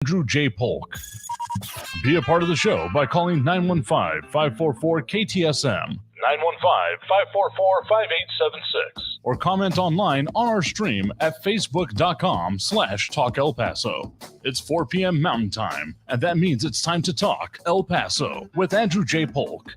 Andrew J. Polk. Be a part of the show by calling 915-544-KTSM, 915-544-5876, or comment online on our stream at facebook.com/Talk El Paso. It's 4 p.m. Mountain Time, and that means it's time to talk El Paso with Andrew J. Polk.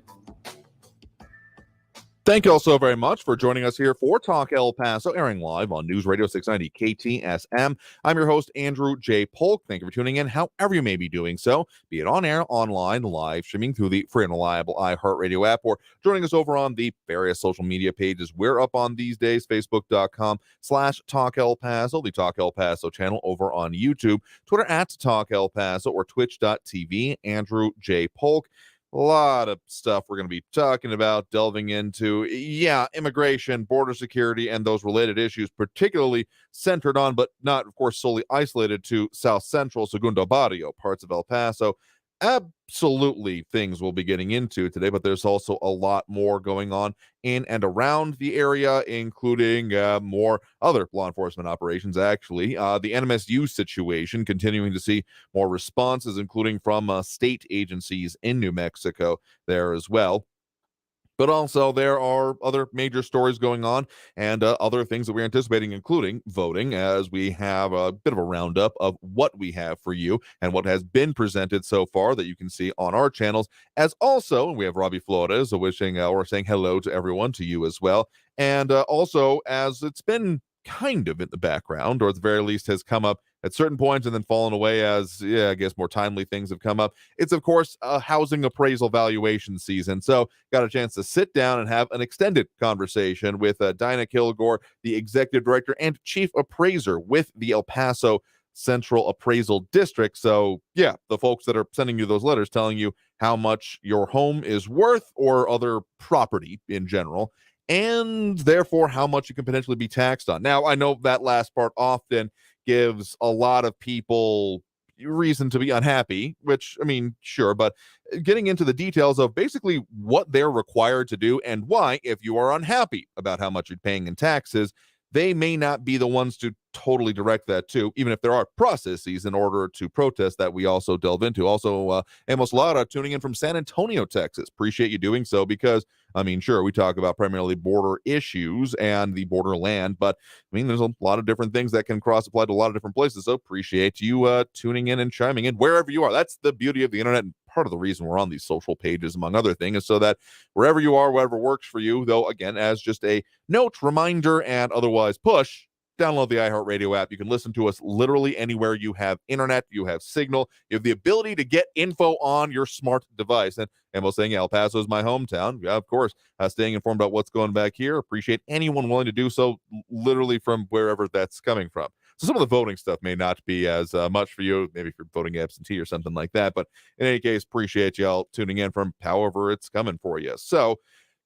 Thank you all so very much for joining us here for Talk El Paso, airing live on News Radio 690 KTSM. I'm your host, Andrew J. Polk. Thank you for tuning in, however you may be doing so, be it on air, online, live streaming through the free and reliable iHeartRadio app, or joining us over on the various social media pages we're up on these days, facebook.com/Talk El Paso, the Talk El Paso channel over on YouTube, Twitter @Talk El Paso, or twitch.tv, Andrew J. Polk. A lot of stuff we're going to be talking about, delving into, immigration, border security, and those related issues, particularly centered on, but not, of course, solely isolated to South Central, Segundo Barrio, parts of El Paso. Absolutely things we'll be getting into today, but there's also a lot more going on in and around the area, including more other law enforcement operations, actually. The NMSU situation, continuing to see more responses, including from state agencies in New Mexico there as well. But also there are other major stories going on and other things that we're anticipating, including voting, as we have a bit of a roundup of what we have for you and what has been presented so far that you can see on our channels. As also, we have Robbie Flores wishing or saying hello to everyone, to you as well. And also, as it's been kind of in the background, or at the very least has come up at certain points and then fallen away as, I guess more timely things have come up. It's, of course, a housing appraisal valuation season. So got a chance to sit down and have an extended conversation with Dinah Kilgore, the executive director and chief appraiser with the El Paso Central Appraisal District. So, the folks that are sending you those letters telling you how much your home is worth or other property in general, and therefore how much you can potentially be taxed on. Now, I know that last part often gives a lot of people reason to be unhappy, which, I mean, sure, but getting into the details of basically what they're required to do and why, if you are unhappy about how much you're paying in taxes, they may not be the ones to totally direct that to, even if there are processes in order to protest that we also delve into. Also, Amos Lara tuning in from San Antonio, Texas. Appreciate you doing so because, I mean, sure, we talk about primarily border issues and the borderland, but I mean, there's a lot of different things that can cross-apply to a lot of different places. So appreciate you tuning in and chiming in wherever you are. That's the beauty of the internet, and part of the reason we're on these social pages, among other things, is so that wherever you are, whatever works for you, though, again, as just a note, reminder, and otherwise push, download the iHeartRadio app. You can listen to us literally anywhere you have internet, you have signal, you have the ability to get info on your smart device. And Emil saying El Paso is my hometown. Yeah, of course. Staying informed about what's going back here. Appreciate anyone willing to do so literally from wherever that's coming from. So some of the voting stuff may not be as much for you, maybe if you're voting absentee or something like that. But in any case, appreciate y'all tuning in from however it's coming for you. So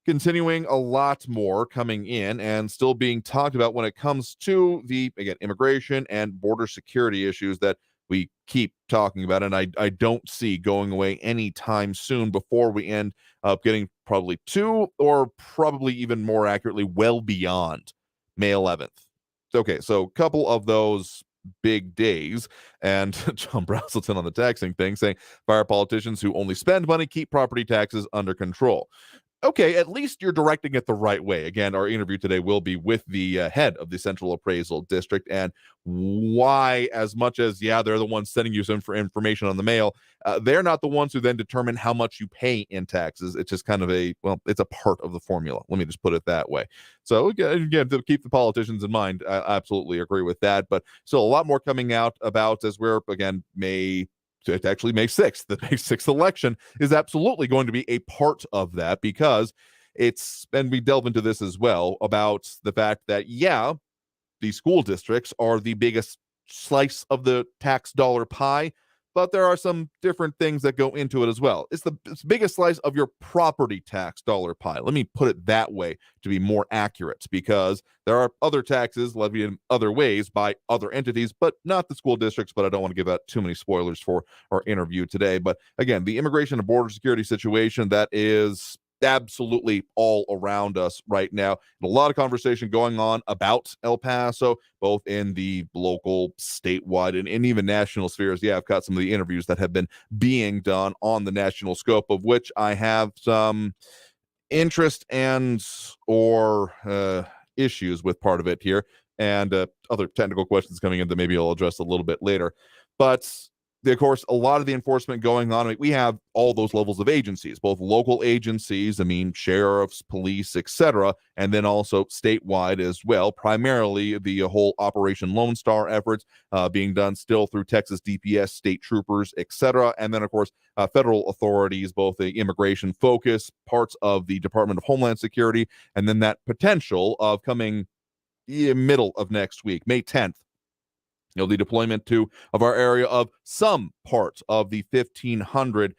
continuing, a lot more coming in and still being talked about when it comes to the, again, immigration and border security issues that we keep talking about, and I don't see going away anytime soon before we end up getting probably to, or probably even more accurately, well beyond May 11th. Okay, so a couple of those big days, and John Brazelton on the taxing thing saying, fire politicians who only spend money keep property taxes under control. Okay, at least you're directing it the right way. Again, our interview today will be with the head of the Central Appraisal District, and why, as much as, they're the ones sending you some information on the mail, they're not the ones who then determine how much you pay in taxes. It's just kind of it's a part of the formula. Let me just put it that way. So, again, to keep the politicians in mind, I absolutely agree with that. But still, a lot more coming out about, as we're, again, it's actually May 6th. The May 6th election is absolutely going to be a part of that, because and we delve into this as well, about the fact that, the school districts are the biggest slice of the tax dollar pie, but there are some different things that go into it as well. It's the biggest slice of your property tax dollar pie. Let me put it that way to be more accurate, because there are other taxes levied in other ways by other entities, but not the school districts. But I don't want to give out too many spoilers for our interview today. But again, the immigration and border security situation that is absolutely all around us right now. And a lot of conversation going on about El Paso, both in the local, statewide, and even national spheres. Yeah, I've got some of the interviews that have been being done on the national scope, of which I have some interest and or issues with part of it here, and other technical questions coming in that maybe I'll address a little bit later. But of course, a lot of the enforcement going on, we have all those levels of agencies, both local agencies, sheriffs, police, etc., and then also statewide as well, primarily the whole Operation Lone Star efforts being done still through Texas DPS, state troopers, etc., and then, of course, federal authorities, both the immigration focus, parts of the Department of Homeland Security, and then that potential of coming middle of next week, May 10th, the deployment of our area of some parts of the 1,500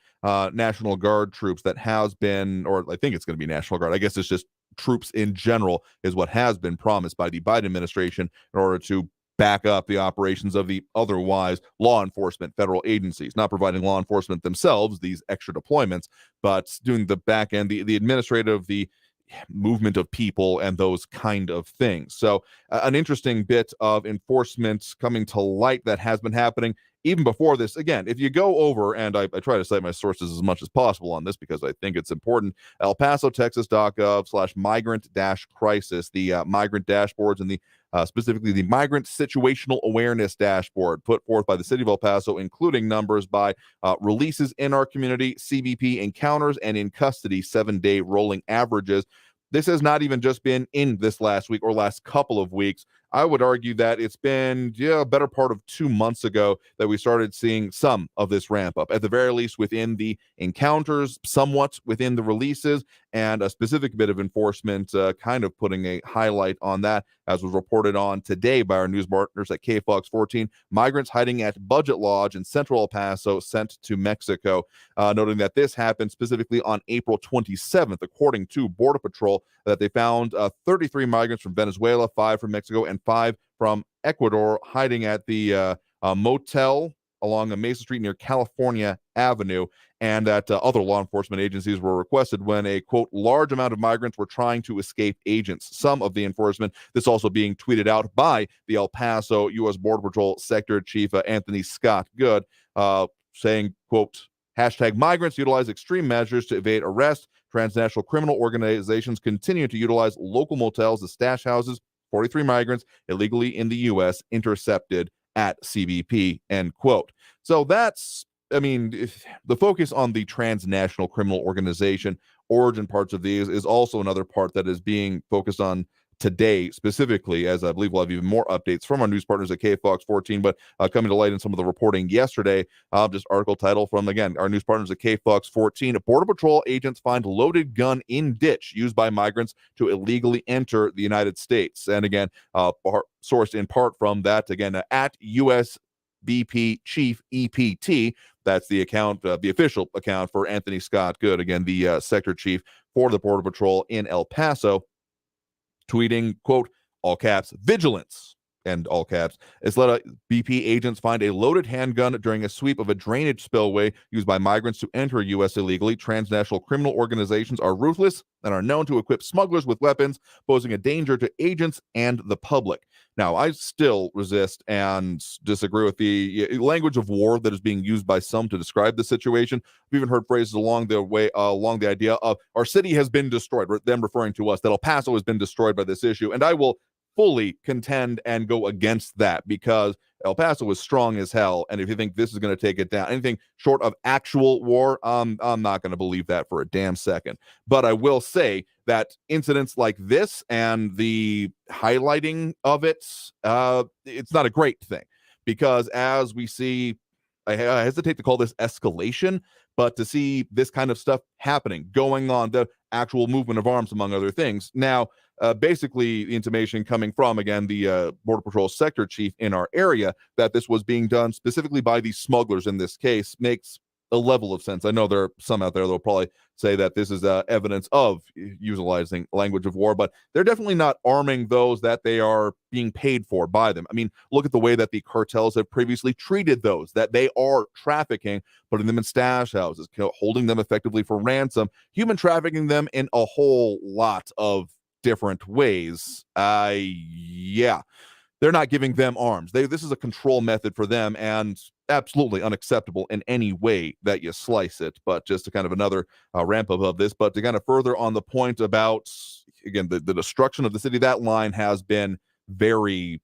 National Guard troops that has been, or I think it's going to be National Guard. I guess it's just troops in general is what has been promised by the Biden administration in order to back up the operations of the otherwise law enforcement federal agencies, not providing law enforcement themselves these extra deployments, but doing the back end, the administrative, the movement of people and those kind of things. So an interesting bit of enforcement coming to light that has been happening even before this. Again, if you go over, and I try to cite my sources as much as possible on this because I think it's important, El Paso, Texas.gov/migrant-crisis, the migrant dashboards and the specifically the migrant situational awareness dashboard put forth by the city of El Paso, including numbers by releases in our community, CBP encounters, and in custody 7-day rolling averages. This has not even just been in this last week or last couple of weeks. I would argue that it's been a better part of 2 months ago that we started seeing some of this ramp up, at the very least within the encounters, somewhat within the releases, and a specific bit of enforcement kind of putting a highlight on that, as was reported on today by our news partners at KFOX 14. Migrants hiding at Budget Lodge in Central El Paso sent to Mexico, noting that this happened specifically on April 27th, according to Border Patrol, that they found 33 migrants from Venezuela, 5 from Mexico, and 5 from Ecuador hiding at the motel along a Mesa Street near California Avenue, and that other law enforcement agencies were requested when a, quote, large amount of migrants were trying to escape agents. Some of the enforcement, this also being tweeted out by the El Paso U.S. Border Patrol Sector Chief Anthony Scott Good, saying, quote, #migrants utilize extreme measures to evade arrest. Transnational criminal organizations continue to utilize local motels as stash houses. 43 migrants illegally in the U.S. intercepted at CBP, end quote. So that's, the focus on the transnational criminal organization origin parts of these is also another part that is being focused on today specifically, as I believe we'll have even more updates from our news partners at KFOX 14, but coming to light in some of the reporting yesterday, just article title from, again, our news partners at KFOX 14, Border Patrol agents find loaded gun in ditch used by migrants to illegally enter the United States. And again, sourced in part from that, again, at USBP Chief EPT, that's the account, the official account for Anthony Scott Good, again, the sector chief for the Border Patrol in El Paso, tweeting, quote, all caps, vigilance, and all caps. It's let BP agents find a loaded handgun during a sweep of a drainage spillway used by migrants to enter U.S. illegally. Transnational criminal organizations are ruthless and are known to equip smugglers with weapons, posing a danger to agents and the public. Now, I still resist and disagree with the language of war that is being used by some to describe the situation. I've even heard phrases along the idea of our city has been destroyed, them referring to us, that El Paso has been destroyed by this issue. And I will fully contend and go against that, because El Paso is strong as hell, and if you think this is going to take it down, anything short of actual war, I'm not going to believe that for a damn second. But I will say that incidents like this and the highlighting of it, it's not a great thing, because as we see, I hesitate to call this escalation, but to see this kind of stuff happening, going on, the actual movement of arms, among other things. Now, basically, the intimation coming from, again, the Border Patrol sector chief in our area, that this was being done specifically by the smugglers in this case, makes a level of sense. I know there are some out there that'll probably say that this is evidence of utilizing language of war, but they're definitely not arming those that they are being paid for by them. I mean, look at the way that the cartels have previously treated those that they are trafficking, putting them in stash houses, holding them effectively for ransom, human trafficking them in a whole lot of different ways. Yeah. They're not giving them arms. This is a control method for them, and absolutely unacceptable in any way that you slice it. But just to kind of another ramp up of this, but to kind of further on the point about, again, the destruction of the city, that line has been very,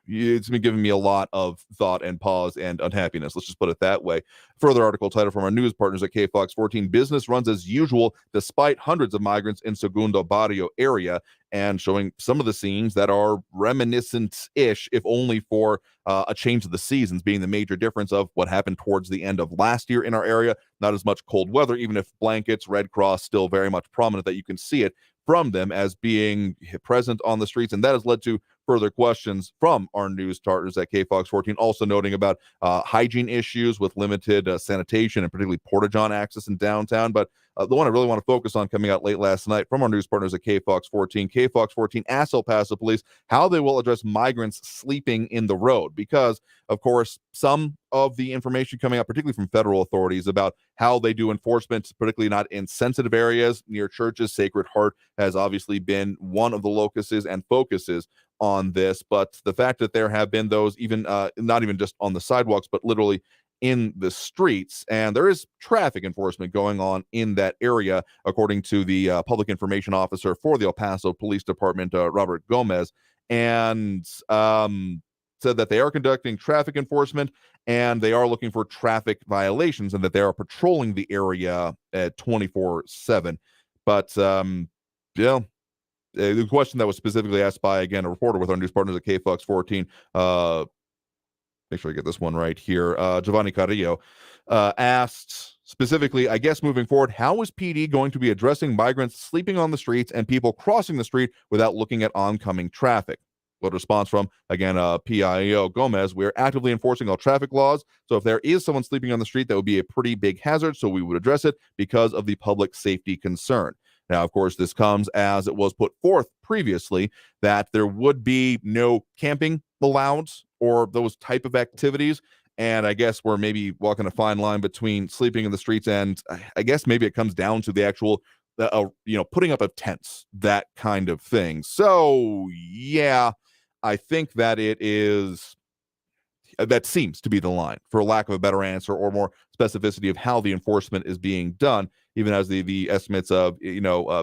it's been giving me a lot of thought and pause and unhappiness. Let's just put it that way. Further article title from our news partners at KFOX 14, business runs as usual despite hundreds of migrants in Segundo Barrio area, and showing some of the scenes that are reminiscent-ish, if only for a change of the seasons being the major difference of what happened towards the end of last year in our area. Not as much cold weather, even if blankets, Red Cross still very much prominent, that you can see it from them as being present on the streets. And that has led to further questions from our news partners at KFOX 14, also noting about hygiene issues with limited sanitation and particularly porta-john access in downtown. But the one I really want to focus on coming out late last night from our news partners at KFOX 14. KFOX 14 asked El Paso Police how they will address migrants sleeping in the road, because, of course, some of the information coming out, particularly from federal authorities, about how they do enforcement, particularly not in sensitive areas near churches. Sacred Heart has obviously been one of the locuses and focuses on this, but the fact that there have been those even not even just on the sidewalks, but literally in the streets, and there is traffic enforcement going on in that area, according to the public information officer for the El Paso Police Department, Robert Gomez, and said that they are conducting traffic enforcement and they are looking for traffic violations and that they are patrolling the area at 24/7. But yeah, the question that was specifically asked by, again, a reporter with our news partners at KFOX 14, make sure I get this one right here, Giovanni Carrillo, asked specifically, I guess moving forward, how is PD going to be addressing migrants sleeping on the streets and people crossing the street without looking at oncoming traffic? What response from, again, PIO Gomez: we're actively enforcing all traffic laws, so if there is someone sleeping on the street, that would be a pretty big hazard, so we would address it because of the public safety concern. Now, of course, this comes as it was put forth previously that there would be no camping allowed or those type of activities. And I guess we're maybe walking a fine line between sleeping in the streets and I guess maybe it comes down to the actual, putting up of tents, that kind of thing. So, yeah, I think that it is, that seems to be the line, for lack of a better answer or more specificity of how the enforcement is being done, even as the estimates of,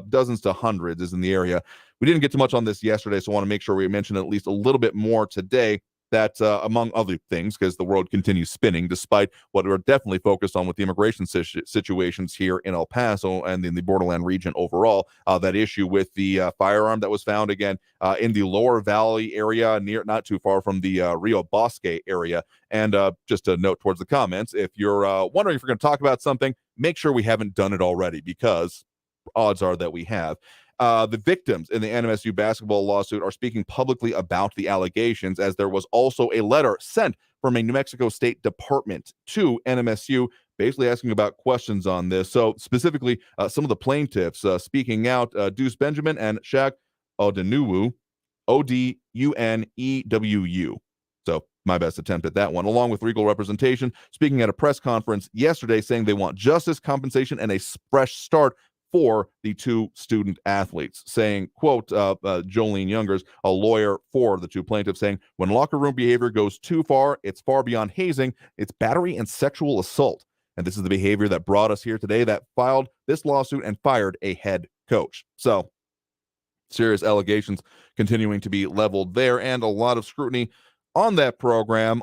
dozens to hundreds is in the area. We didn't get too much on this yesterday, so I want to make sure we mention at least a little bit more today. That among other things, because the world continues spinning, despite what we're definitely focused on with the immigration situations here in El Paso and in the borderland region overall, that issue with the firearm that was found again in the Lower Valley area, not too far from the Rio Bosque area. And just a note towards the comments, if you're wondering if we're going to talk about something, make sure we haven't done it already, because odds are that we have. The victims in the NMSU basketball lawsuit are speaking publicly about the allegations, as there was also a letter sent from a New Mexico State department to NMSU, basically asking about questions on this. So specifically, some of the plaintiffs speaking out, Deuce Benjamin and Shaq Odunewu, Odunewu. So my best attempt at that one, along with legal representation, speaking at a press conference yesterday, saying they want justice, compensation, and a fresh start for the two student athletes, saying, quote, Jolene Youngers, a lawyer for the two plaintiffs, saying, when locker room behavior goes too far, it's far beyond hazing, it's battery and sexual assault. And this is the behavior that brought us here today, that filed this lawsuit and fired a head coach. So serious allegations continuing to be leveled there, and a lot of scrutiny on that program,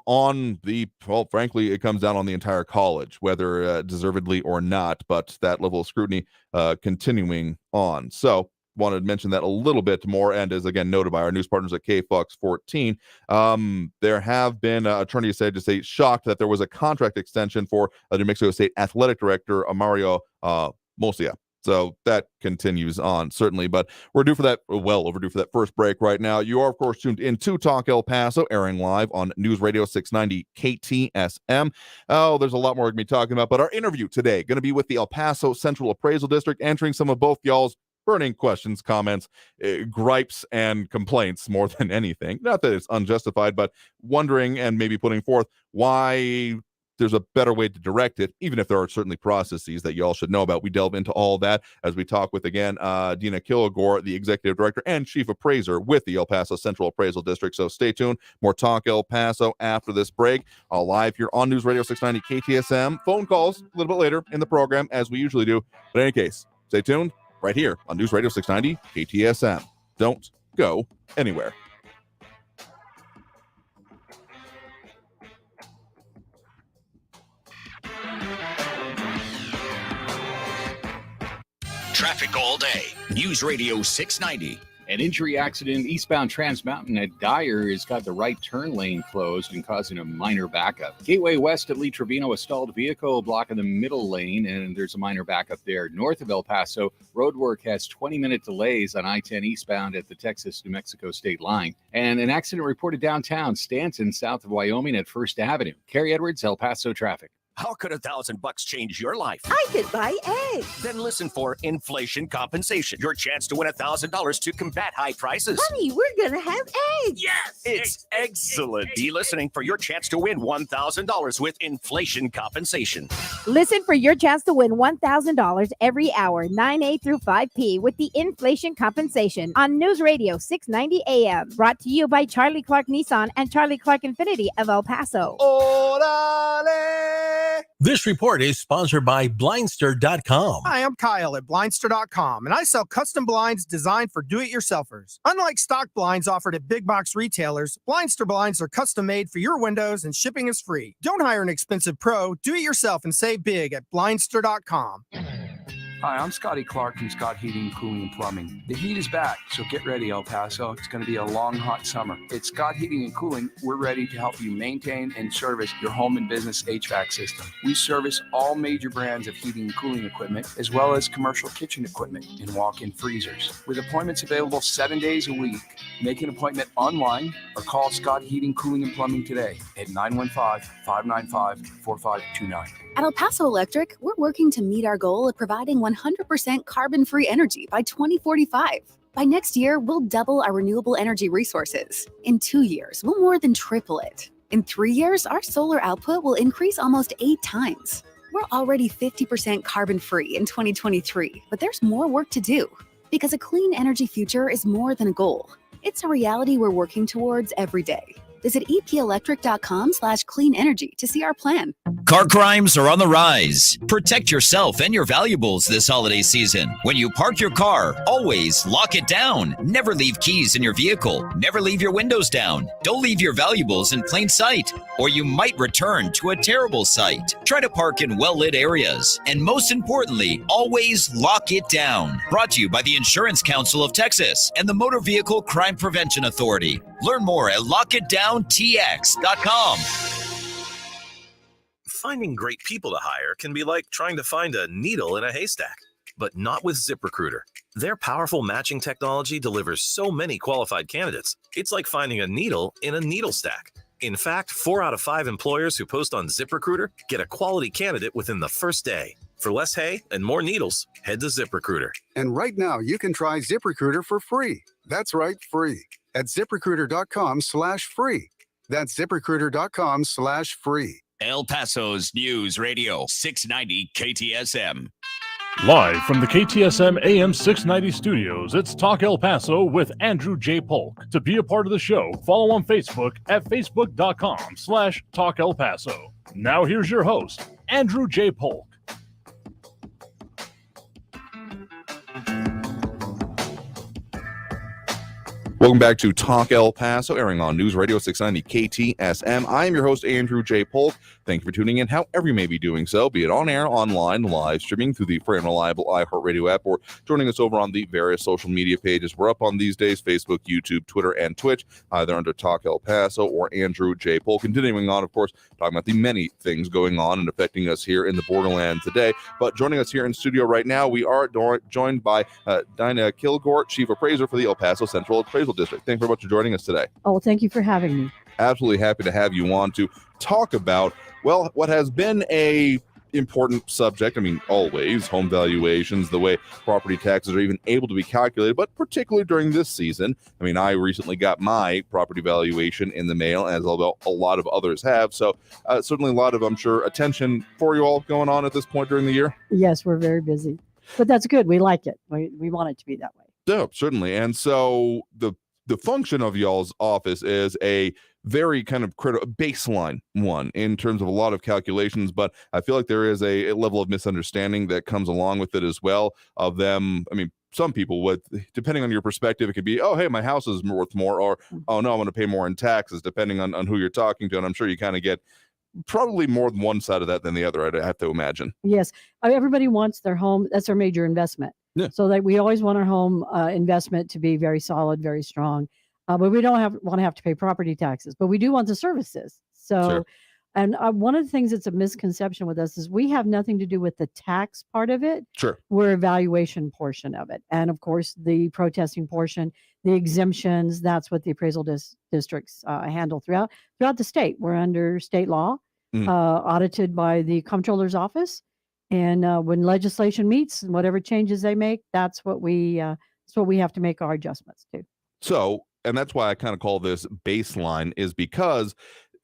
frankly, it comes down on the entire college, whether deservedly or not, but that level of scrutiny continuing on. So wanted to mention that a little bit more, and as again noted by our news partners at KFOX 14, there have been attorneys said to say shocked that there was a contract extension for New Mexico State Athletic Director Mario Mosia. So that continues on, certainly. But we're due for that, well overdue for that first break right now. You are, of course, tuned in to Talk El Paso, airing live on News Radio 690 KTSM. Oh, there's a lot more we're going to be talking about. But our interview today going to be with the El Paso Central Appraisal District, answering some of both y'all's burning questions, comments, gripes, and complaints more than anything. Not that it's unjustified, but wondering and maybe putting forth why there's a better way to direct it, even if there are certainly processes that you all should know about. We delve into all that as we talk with, again, Dina Kilgore, the Executive Director and Chief Appraiser with the El Paso Central Appraisal District. So stay tuned. More Talk El Paso after this break. Live here on News Radio 690 KTSM. Phone calls a little bit later in the program, as we usually do. But in any case, stay tuned right here on News Radio 690 KTSM. Don't go anywhere. Traffic all day. News Radio 690. An injury accident eastbound Trans Mountain at Dyer has got the right turn lane closed and causing a minor backup. Gateway west at Lee Trevino, a stalled vehicle blocking the middle lane, and there's a minor backup there. North of El Paso, roadwork has 20-minute delays on I-10 eastbound at the Texas-New Mexico state line. And an accident reported downtown Stanton, south of Wyoming at First Avenue. Carrie Edwards, El Paso traffic. How could $1,000 change your life? I could buy eggs. Then listen for inflation compensation. Your chance to win $1,000 to combat high prices. Honey, we're going to have eggs. Yes! It's excellent. Be listening for your chance to win $1,000 with inflation compensation. Listen for your chance to win $1,000 every hour, 9 through 5 p. with the inflation compensation on News Radio 690 AM. Brought to you by Charlie Clark Nissan and Charlie Clark Infinity of El Paso. Orale! This report is sponsored by Blindster.com. Hi, I'm Kyle at Blindster.com, and I sell custom blinds designed for do-it-yourselfers. Unlike stock blinds offered at big box retailers, Blindster blinds are custom made for your windows and shipping is free. Don't hire an expensive pro. Do it yourself and save big at Blindster.com. Hi, I'm Scotty Clark from Scott Heating, Cooling, and Plumbing. The heat is back, so get ready, El Paso. It's going to be a long, hot summer. At Scott Heating and Cooling, we're ready to help you maintain and service your home and business HVAC system. We service all major brands of heating and cooling equipment, as well as commercial kitchen equipment and walk-in freezers. With appointments available 7 days a week, make an appointment online or call Scott Heating, Cooling, and Plumbing today at 915-595-4529. At El Paso Electric, we're working to meet our goal of providing 100% carbon-free energy by 2045. By next year, we'll double our renewable energy resources. In 2 years, we'll more than triple it. In 3 years, our solar output will increase almost 8 times. We're already 50% carbon-free in 2023, but there's more work to do. Because a clean energy future is more than a goal. It's a reality we're working towards every day. Visit epelectric.com/clean energy to see our plan. Car crimes are on the rise. Protect yourself and your valuables this holiday season. When you park your car, always lock it down. Never leave keys in your vehicle. Never leave your windows down. Don't leave your valuables in plain sight, or you might return to a terrible sight. Try to park in well-lit areas. And most importantly, always lock it down. Brought to you by the Insurance Council of Texas and the Motor Vehicle Crime Prevention Authority. Learn more at lockitdowntx.com. Finding great people to hire can be like trying to find a needle in a haystack, but not with ZipRecruiter. Their powerful matching technology delivers so many qualified candidates. It's like finding a needle in a needle stack. In fact, 4 out of 5 employers who post on ZipRecruiter get a quality candidate within the first day. For less hay and more needles, head to ZipRecruiter. And right now, you can try ZipRecruiter for free. That's right, free. At ZipRecruiter.com/free. That's ZipRecruiter.com/free. El Paso's News Radio 690 KTSM. Live from the KTSM AM 690 studios, it's Talk El Paso with Andrew J. Polk. To be a part of the show, follow on Facebook at facebook.com/Talk El Paso. Now here's your host, Andrew J. Polk. Welcome back to Talk El Paso, airing on News Radio 690 KTSM. I am your host, Andrew J. Polk. Thank you for tuning in, however you may be doing so, be it on air, online, live streaming through the free and reliable iHeartRadio app, or joining us over on the various social media pages we're up on these days: Facebook, YouTube, Twitter, and Twitch, either under Talk El Paso or Andrew J. Polk. Continuing on, of course, talking about the many things going on and affecting us here in the borderland today. But joining us here in studio right now, we are joined by Dinah Kilgore, Chief Appraiser for the El Paso Central Appraisal District. Thank you very much for joining us today. Oh, thank you for having me. Absolutely happy to have you on to talk about, well, what has been a important subject. I mean, always home valuations, the way property taxes are even able to be calculated, but particularly during this season. I mean, I recently got my property valuation in the mail, as although a lot of others have. So certainly a lot of, I'm sure, attention for you all going on at this point during the year. Yes, we're very busy, but that's good. We like it. We want it to be that way. Yeah, certainly. And so the function of y'all's office is a very kind of critical baseline one in terms of a lot of calculations, but I feel like there is a level of misunderstanding that comes along with it as well of them. I mean, some people would, depending on your perspective, it could be, oh, hey, my house is worth more, or, oh, no, I'm going to pay more in taxes, depending on who you're talking to. And I'm sure you kind of get probably more than one side of that than the other, I'd have to imagine. Yes. Everybody wants their home. That's their major investment. Yeah. So that we always want our home investment to be very solid, very strong. But we don't want to have to pay property taxes, but we do want the services. So, sure. And one of the things that's a misconception with us is we have nothing to do with the tax part of it. Sure. We're evaluation portion of it. And of course, the protesting portion, the exemptions, that's what the appraisal districts handle throughout the state. We're under state law, audited by the comptroller's office. And when legislation meets and whatever changes they make, that's what we have to make our adjustments to. So, and that's why I kind of call this baseline, is because,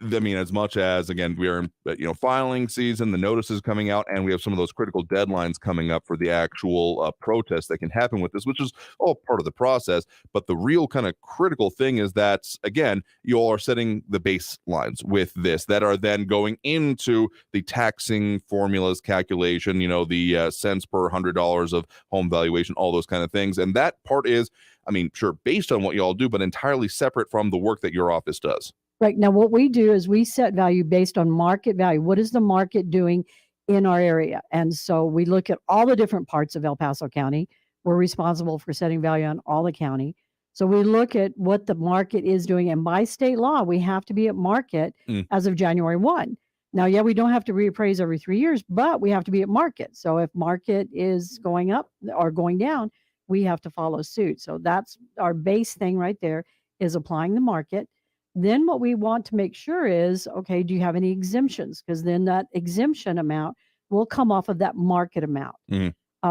I mean, as much as, again, we are in filing season, the notices coming out, and we have some of those critical deadlines coming up for the actual protests that can happen with this, which is all part of the process. But the real kind of critical thing is that, again, you all are setting the baselines with this that are then going into the taxing formulas calculation, the cents per $100 of home valuation, all those kind of things. And that part is, I mean, sure, based on what you all do, but entirely separate from the work that your office does. Right. Now, what we do is we set value based on market value. What is the market doing in our area? And so we look at all the different parts of El Paso County. We're responsible for setting value on all the county. So we look at what the market is doing. And by state law, we have to be at market as of January 1. Now, yeah, we don't have to reappraise every 3 years, but we have to be at market. So if market is going up or going down, we have to follow suit. So that's our base thing right there, is applying the market. Then what we want to make sure is, okay, do you have any exemptions? Because then that exemption amount will come off of that market amount.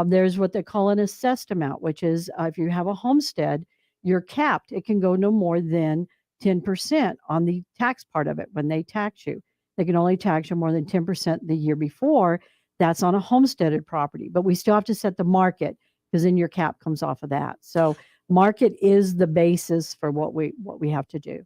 There's what they call an assessed amount, which is if you have a homestead, you're capped. It can go no more than 10% on the tax part of it. When they tax you, they can only tax you more than 10% the year before. That's on a homesteaded property, but we still have to set the market, because then your cap comes off of that. So market is the basis for what we have to do.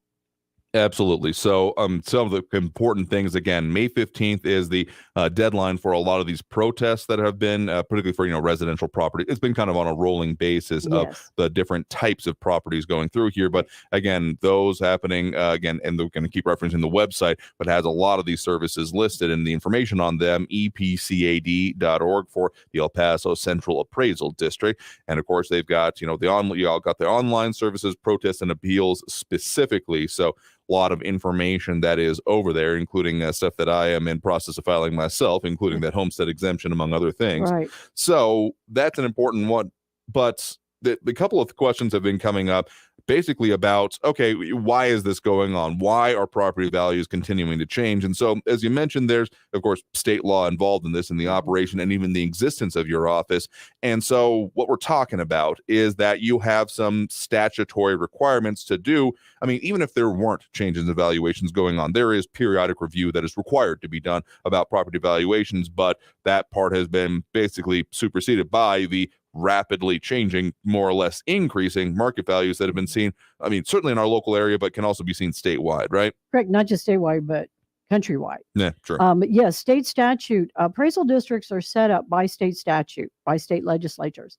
Absolutely. So some of the important things, again, May 15th is the deadline for a lot of these protests that have been, particularly for, residential property. It's been kind of on a rolling basis of the different types of properties going through here. But again, those happening again, and they're going to keep referencing the website, but has a lot of these services listed and the information on them, epcad.org for the El Paso Central Appraisal District. And of course, they've got, you all got their online services, protests and appeals specifically. So a lot of information that is over there, including stuff that I am in process of filing myself, including that homestead exemption, among other things. Right. So that's an important one. But the couple of questions have been coming up basically about, okay, why is this going on? Why are property values continuing to change? And so, as you mentioned, there's, of course, state law involved in this, in the operation and even the existence of your office. And so what we're talking about is that you have some statutory requirements to do. I mean, even if there weren't changes in valuations going on, there is periodic review that is required to be done about property valuations, but that part has been basically superseded by the rapidly changing, more or less increasing market values that have been seen, I mean, certainly in our local area, but can also be seen statewide, right? Correct. Not just statewide, but countrywide. Yeah, sure. Yes, state statute. Appraisal districts are set up by state statute, by state legislatures.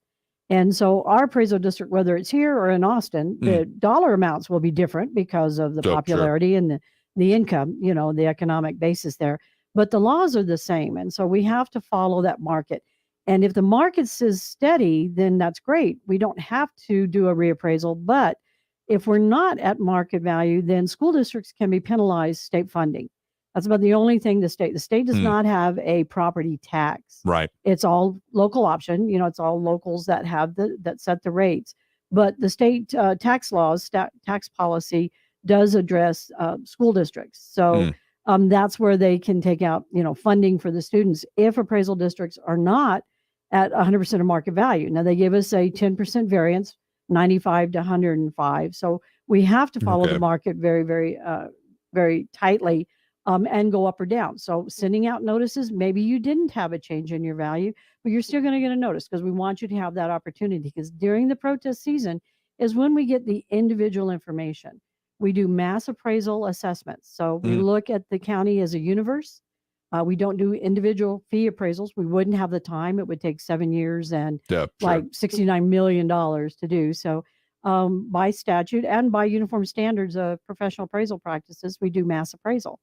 And so our appraisal district, whether it's here or in Austin, the dollar amounts will be different because of the popularity and the income, the economic basis there. but the laws are the same. And so we have to follow that market. And if the market is steady, then that's great. We don't have to do a reappraisal. But if we're not at market value, then school districts can be penalized state funding. That's about the only thing the state does not have a property tax. Right. It's all local option. It's all locals that have that set the rates. But the state tax laws, tax policy does address school districts. So that's where they can take out, funding for the students if appraisal districts are not at 100% of market value. Now they give us a 10% variance, 95 to 105. So we have to follow the market very, very, very tightly and go up or down. So sending out notices, maybe you didn't have a change in your value, but you're still going to get a notice because we want you to have that opportunity, because during the protest season is when we get the individual information. We do mass appraisal assessments. So we look at the county as a universe. We don't do individual fee appraisals. We wouldn't have the time. It would take 7 years and like $69 million to do. So by statute and by uniform standards of professional appraisal practices, we do mass appraisal.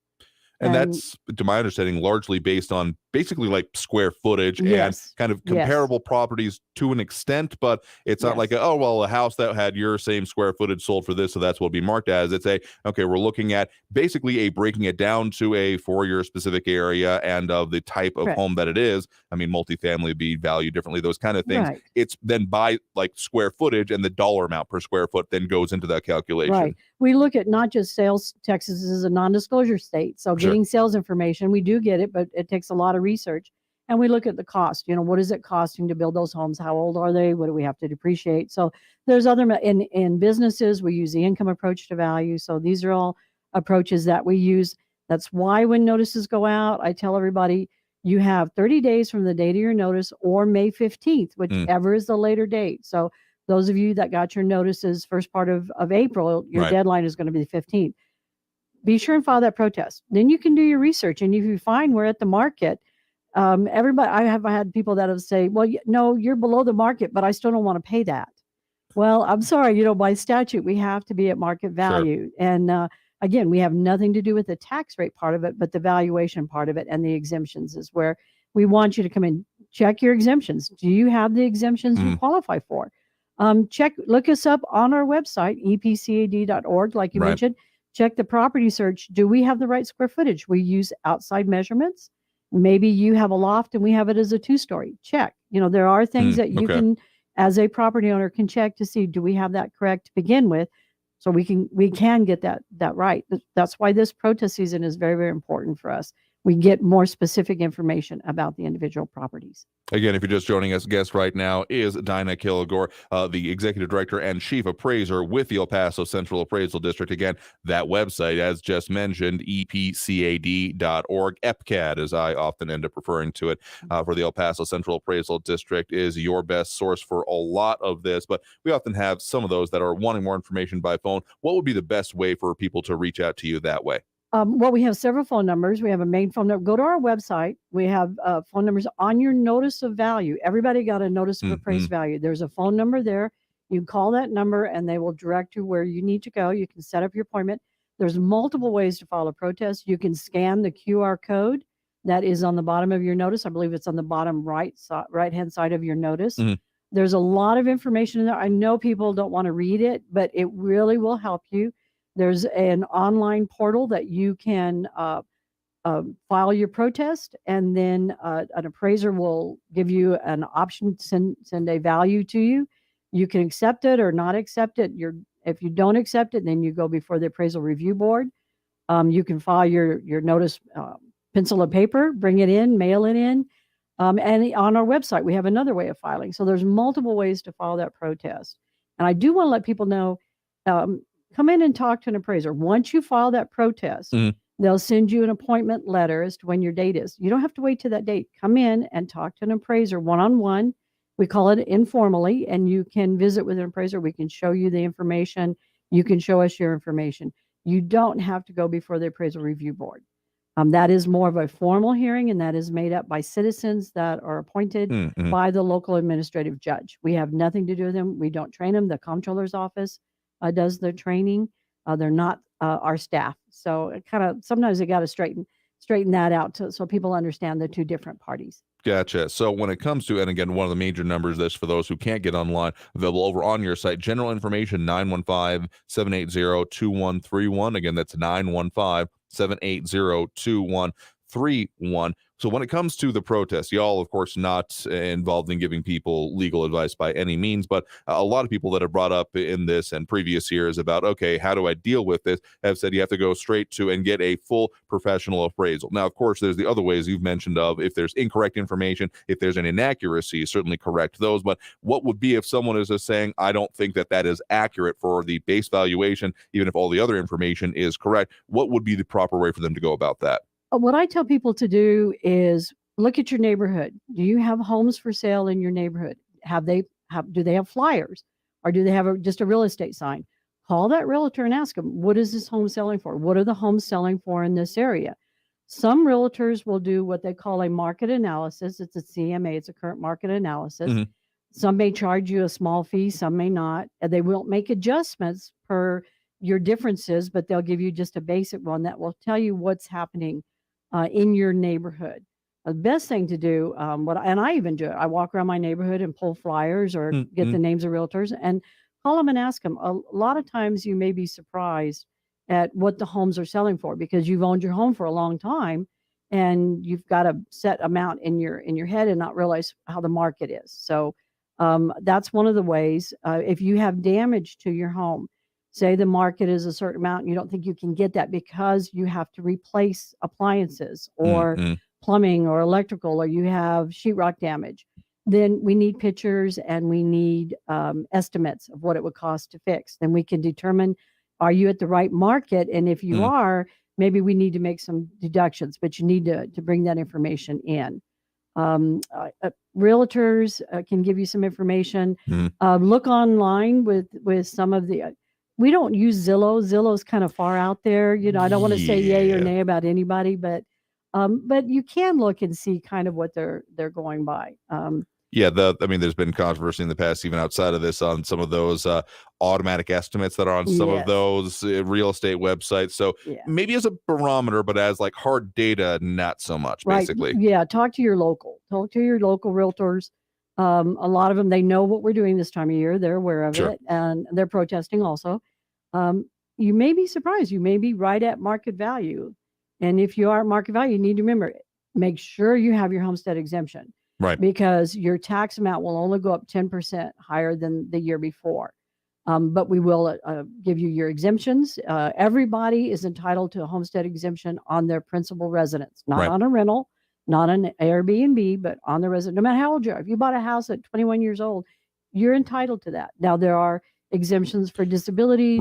And that's, to my understanding, largely based on basically like square footage and kind of comparable properties to an extent, but it's not like, a house that had your same square footage sold for this, so that's what it'll be marked as. It's we're looking at basically breaking it down to for your specific area and of the type of home that it is. I mean, multifamily would be valued differently, those kind of things. Right. It's then by like square footage, and the dollar amount per square foot then goes into that calculation. Right. We look at not just sales. Texas is a non-disclosure state, so getting sales information, we do get it, but it takes a lot of research. And we look at the cost. What is it costing to build those homes? How old are they? What do we have to depreciate? So there's other in businesses, we use the income approach to value. So these are all approaches that we use. That's why when notices go out, I tell everybody you have 30 days from the date of your notice or May 15th, whichever is the later date. So those of you that got your notices first part of April, your deadline is going to be the 15th. Be sure and file that protest. Then you can do your research. And if you find we're at the market, everybody, I have had people that have say, well, no, you're below the market, but I still don't want to pay that. Well, I'm sorry, by statute, we have to be at market value. And again, we have nothing to do with the tax rate part of it, but the valuation part of it and the exemptions is where we want you to come in, check your exemptions. Do you have the exemptions you qualify for? Look us up on our website, epcad.org, like you mentioned. Check the property search. Do we have the right square footage? We use outside measurements. Maybe you have a loft and we have it as a 2-story. Check. There are things that you can, as a property owner, can check to see, do we have that correct to begin with? So we can get that right. That's why this protest season is very, very important for us. We get more specific information about the individual properties. Again, if you're just joining us, guest right now is Dinah Kilgore, the Executive Director and Chief Appraiser with the El Paso Central Appraisal District. Again, that website, as just mentioned, epcad.org. EPCAD, as I often end up referring to it, for the El Paso Central Appraisal District, is your best source for a lot of this. But we often have some of those that are wanting more information by phone. What would be the best way for people to reach out to you that way? Well, we have several phone numbers. We have a main phone number. Go to our website. We have phone numbers on your notice of value. Everybody got a notice of appraised value. There's a phone number there. You call that number and they will direct you where you need to go. You can set up your appointment. There's multiple ways to file a protest. You can scan the QR code that is on the bottom of your notice. I believe it's on the bottom right-hand side of your notice. There's a lot of information in there. I know people don't want to read it, but it really will help you. There's an online portal that you can file your protest, and then an appraiser will give you an option to send a value to you. You can accept it or not accept it. If you don't accept it, then you go before the appraisal review board. You can file your notice, pencil and paper, bring it in, mail it in. And on our website, we have another way of filing. So there's multiple ways to file that protest. And I do want to let people know, come in and talk to an appraiser. Once you file that protest, they'll send you an appointment letter as to when your date is. You don't have to wait to that date. Come in and talk to an appraiser one-on-one. We call it informally, and you can visit with an appraiser. We can show you the information. You can show us your information. You don't have to go before the appraisal review board. That is more of a formal hearing, and that is made up by citizens that are appointed by the local administrative judge. We have nothing to do with them. We don't train them. The comptroller's office does their training. They're not our staff. So it sometimes they got to straighten. straighten that out so people understand the two different parties. Gotcha. So when it comes to, and again, one of the major numbers this for those who can't get online, available over on your site, general information, 915-780-2131. Again, that's 915-780-2131. So when it comes to the protest, y'all, of course, not involved in giving people legal advice by any means, but a lot of people that have brought up in this and previous years about, okay, how do I deal with this, have said you have to go straight to and get a full professional appraisal. Now, of course, there's the other ways you've mentioned of if there's incorrect information, if there's an inaccuracy, certainly correct those. But what would be if someone is just saying, I don't think that is accurate for the base valuation, even if all the other information is correct, what would be the proper way for them to go about that? What I tell people to do is look at your neighborhood. Do you have homes for sale in your neighborhood? Do they have flyers, or do they have just a real estate sign? Call that realtor and ask them, what is this home selling for? What are the homes selling for in this area? Some realtors will do what they call a market analysis. It's a CMA. It's a current market analysis. Mm-hmm. Some may charge you a small fee, some may not. And they will make adjustments per your differences, but they'll give you just a basic one that will tell you what's happening in your neighborhood. The best thing to do, and I even do it, I walk around my neighborhood and pull flyers or get the names of realtors and call them and ask them. A lot of times you may be surprised at what the homes are selling for because you've owned your home for a long time and you've got a set amount in your head and not realize how the market is. So that's one of the ways. If you have damage to your home, say the market is a certain amount and you don't think you can get that because you have to replace appliances or plumbing or electrical, or you have sheetrock damage, then we need pictures and we need estimates of what it would cost to fix. Then we can determine, are you at the right market? And if you are, maybe we need to make some deductions, but you need to bring that information in. Realtors can give you some information. Look online with some of the... We don't use Zillow. Zillow's kind of far out there. You know, I don't want to say yay or nay about anybody, but you can look and see kind of what they're going by. There's been controversy in the past, even outside of this, on some of those automatic estimates that are on some of those real estate websites. So maybe as a barometer, but as like hard data, not so much, basically. Yeah, talk to your local realtors. A lot of them, they know what we're doing this time of year. They're aware of it, and they're protesting also. You may be surprised. You may be right at market value. And if you are at market value, you need to remember, make sure you have your homestead exemption. Right. Because your tax amount will only go up 10% higher than the year before. But we will give you your exemptions. Everybody is entitled to a homestead exemption on their principal residence, not on a rental, not an Airbnb, but on the resident. No matter how old you are, if you bought a house at 21 years old, you're entitled to that. Now there are exemptions for disability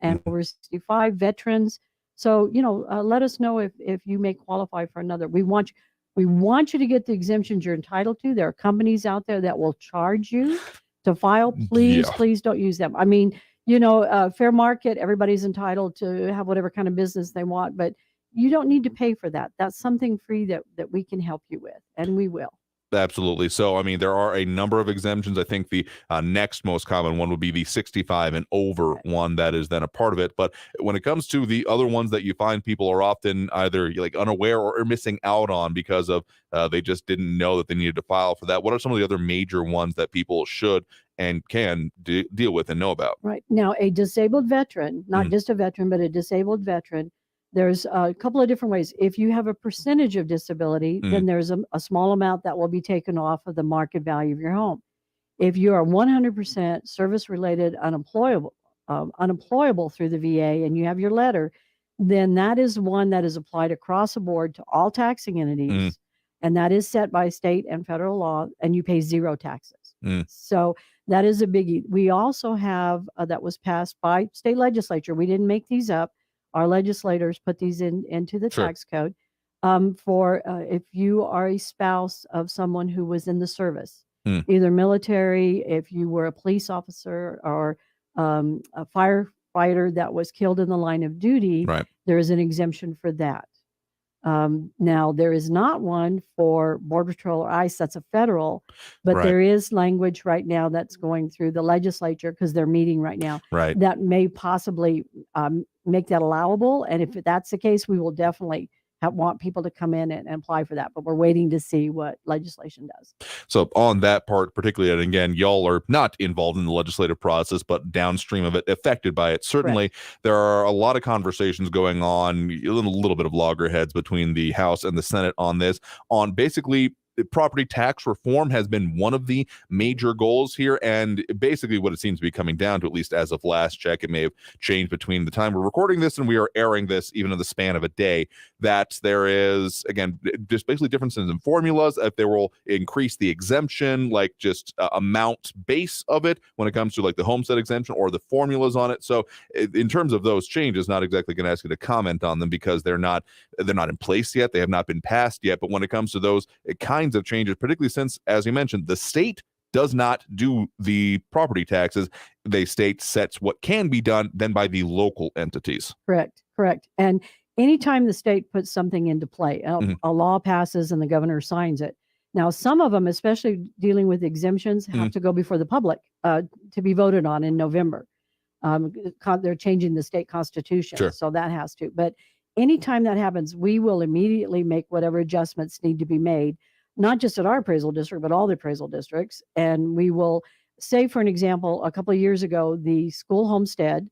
and over 65 veterans. So, let us know if you may qualify for another. We want you to get the exemptions you're entitled to. There are companies out there that will charge you to file. Please don't use them. I mean, fair market, everybody's entitled to have whatever kind of business they want, but you don't need to pay for that. That's something free that we can help you with, and we will. Absolutely. So, I mean, there are a number of exemptions. I think the next most common one would be the 65 and over one that is then a part of it. But when it comes to the other ones that you find people are often either like unaware or missing out on because of they just didn't know that they needed to file for that, what are some of the other major ones that people should and can deal with and know about? Right. Now, a disabled veteran, not just a veteran, but a disabled veteran, there's a couple of different ways. If you have a percentage of disability, then there's a small amount that will be taken off of the market value of your home. If you are 100% service-related unemployable through the VA and you have your letter, then that is one that is applied across the board to all taxing entities, and that is set by state and federal law, and you pay zero taxes. So that is a biggie. We also have that was passed by state legislature. We didn't make these up. Our legislators put these into the tax code for if you are a spouse of someone who was in the service, either military, if you were a police officer or a firefighter that was killed in the line of duty, there is an exemption for that. Now, there is not one for Border Patrol or ICE. That's a federal, but there is language right now that's going through the legislature because they're meeting right now that may possibly make that allowable. And if that's the case, we will definitely want people to come in and apply for that, but we're waiting to see what legislation does. So on that part, particularly, and again, y'all are not involved in the legislative process, but downstream of it, affected by it. Certainly, there are a lot of conversations going on, a little bit of loggerheads between the House and the Senate on this, on basically property tax reform has been one of the major goals here. And basically what it seems to be coming down to, at least as of last check, it may have changed between the time we're recording this and we are airing this, even in the span of a day, that there is, again, just basically differences in formulas. If they will increase the exemption, like just amount base of it when it comes to like the homestead exemption or the formulas on it. So in terms of those changes, not exactly going to ask you to comment on them because they're not in place yet. They have not been passed yet. But when it comes to those kinds of changes, particularly since, as you mentioned, the state does not do the property taxes, the state sets what can be done then by the local entities. Correct. And anytime the state puts something into play, a law passes and the governor signs it. Now, some of them, especially dealing with exemptions, have to go before the public to be voted on in November. They're changing the state constitution, so that has to. But anytime that happens, we will immediately make whatever adjustments need to be made, not just at our appraisal district, but all the appraisal districts. And we will say, for an example, a couple of years ago, the school homestead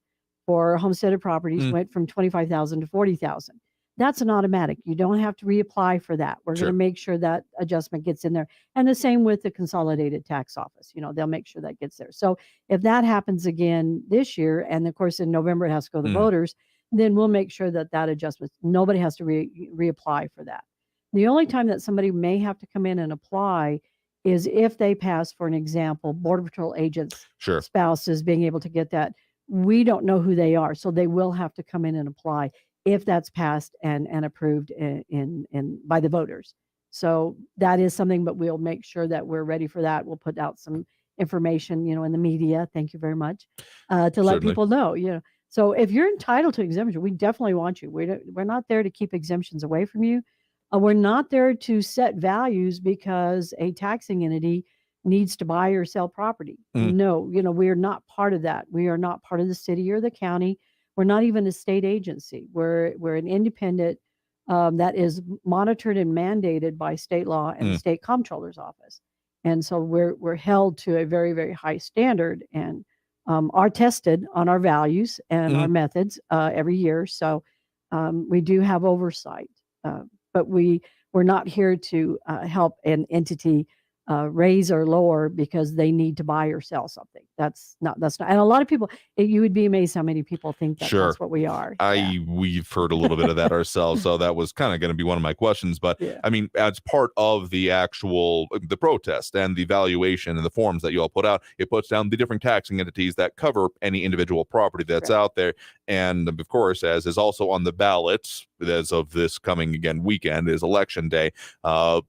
for homesteaded properties went from $25,000 to $40,000. That's an automatic. You don't have to reapply for that. We're going to make sure that adjustment gets in there. And the same with the consolidated tax office. They'll make sure that gets there. So if that happens again this year, and of course in November it has to go to the voters, then we'll make sure that adjustment, nobody has to reapply for that. The only time that somebody may have to come in and apply is if they pass, for an example, Border Patrol agents, spouses being able to get that. We don't know who they are, so they will have to come in and apply if that's passed and approved in by the voters. So that is something, but we'll make sure that we're ready for that. We'll put out some information, in the media. Thank you very much, to let people know. So if you're entitled to exemption, we definitely want you. We're not there to keep exemptions away from you. We're not there to set values because a taxing entity needs to buy or sell property. No, we are not part of that. We are not part of the city or the county. We're not even a state agency. We're an independent that is monitored and mandated by state law and the state comptroller's office. And so we're held to a very, very high standard and are tested on our values and our methods every year. So we do have oversight. But we're not here to help an entity raise or lower because they need to buy or sell something. That's not. And a lot of people, you would be amazed how many people think that that's what we are. We've heard a little bit of that ourselves. So that was kind of going to be one of my questions. But I mean, as part of the actual, the protest and the valuation and the forms that you all put out, it puts down the different taxing entities that cover any individual property that's out there. And of course, as is also on the ballot, as of this coming weekend is election day,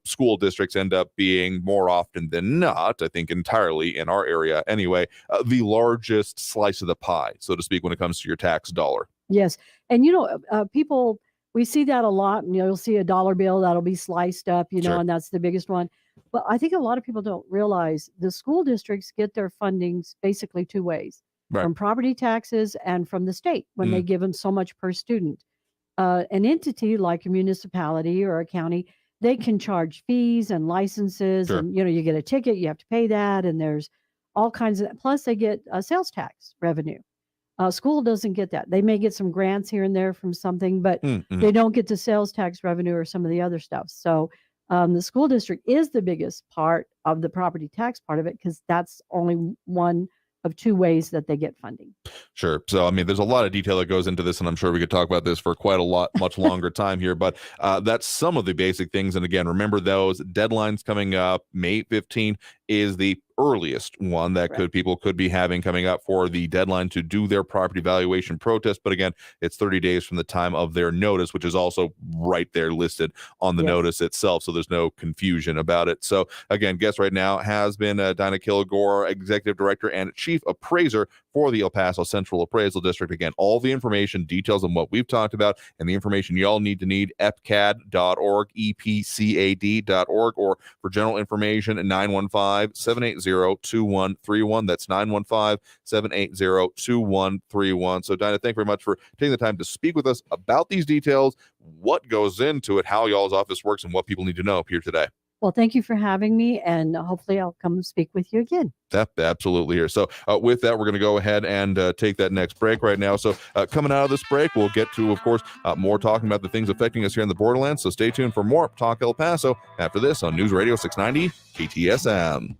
school districts end up being more often than not, I think entirely in our area anyway, the largest slice of the pie, so to speak, when it comes to your tax dollar. Yes. And people, we see that a lot, and you'll see a dollar bill that'll be sliced up, and that's the biggest one. But I think a lot of people don't realize the school districts get their fundings basically two ways, from property taxes and from the state when they give them so much per student. An entity like a municipality or a county, they can charge fees and licenses, and you get a ticket, you have to pay that, and there's all kinds of. Plus, they get sales tax revenue. School doesn't get that. They may get some grants here and there from something, but they don't get the sales tax revenue or some of the other stuff. So the school district is the biggest part of the property tax part of it because that's only one of two ways that they get funding. Sure. So, I mean, there's a lot of detail that goes into this, and I'm sure we could talk about this for quite a lot, much longer time here, but that's some of the basic things. And again, remember those deadlines coming up. May 15 is the earliest one that people could be having coming up for the deadline to do their property valuation protest. But again, it's 30 days from the time of their notice, which is also right there listed on the notice itself. So there's no confusion about it. So again, guest right now has been Dinah Kilgore, Executive Director and Chief Appraiser for the El Paso Central Appraisal District. Again, all the information, details on what we've talked about, and the information y'all need epcad.org, epcad.org, or for general information at 915-780-2131. That's 915-780-2131. So, Dinah, thank you very much for taking the time to speak with us about these details, what goes into it, how y'all's office works, and what people need to know here today. Well, thank you for having me, and hopefully I'll come speak with you again. Absolutely here. So with that, we're going to go ahead and take that next break right now. So coming out of this break, we'll get to, of course, more talking about the things affecting us here in the borderlands. So stay tuned for more Talk El Paso after this on News Radio 690 KTSM.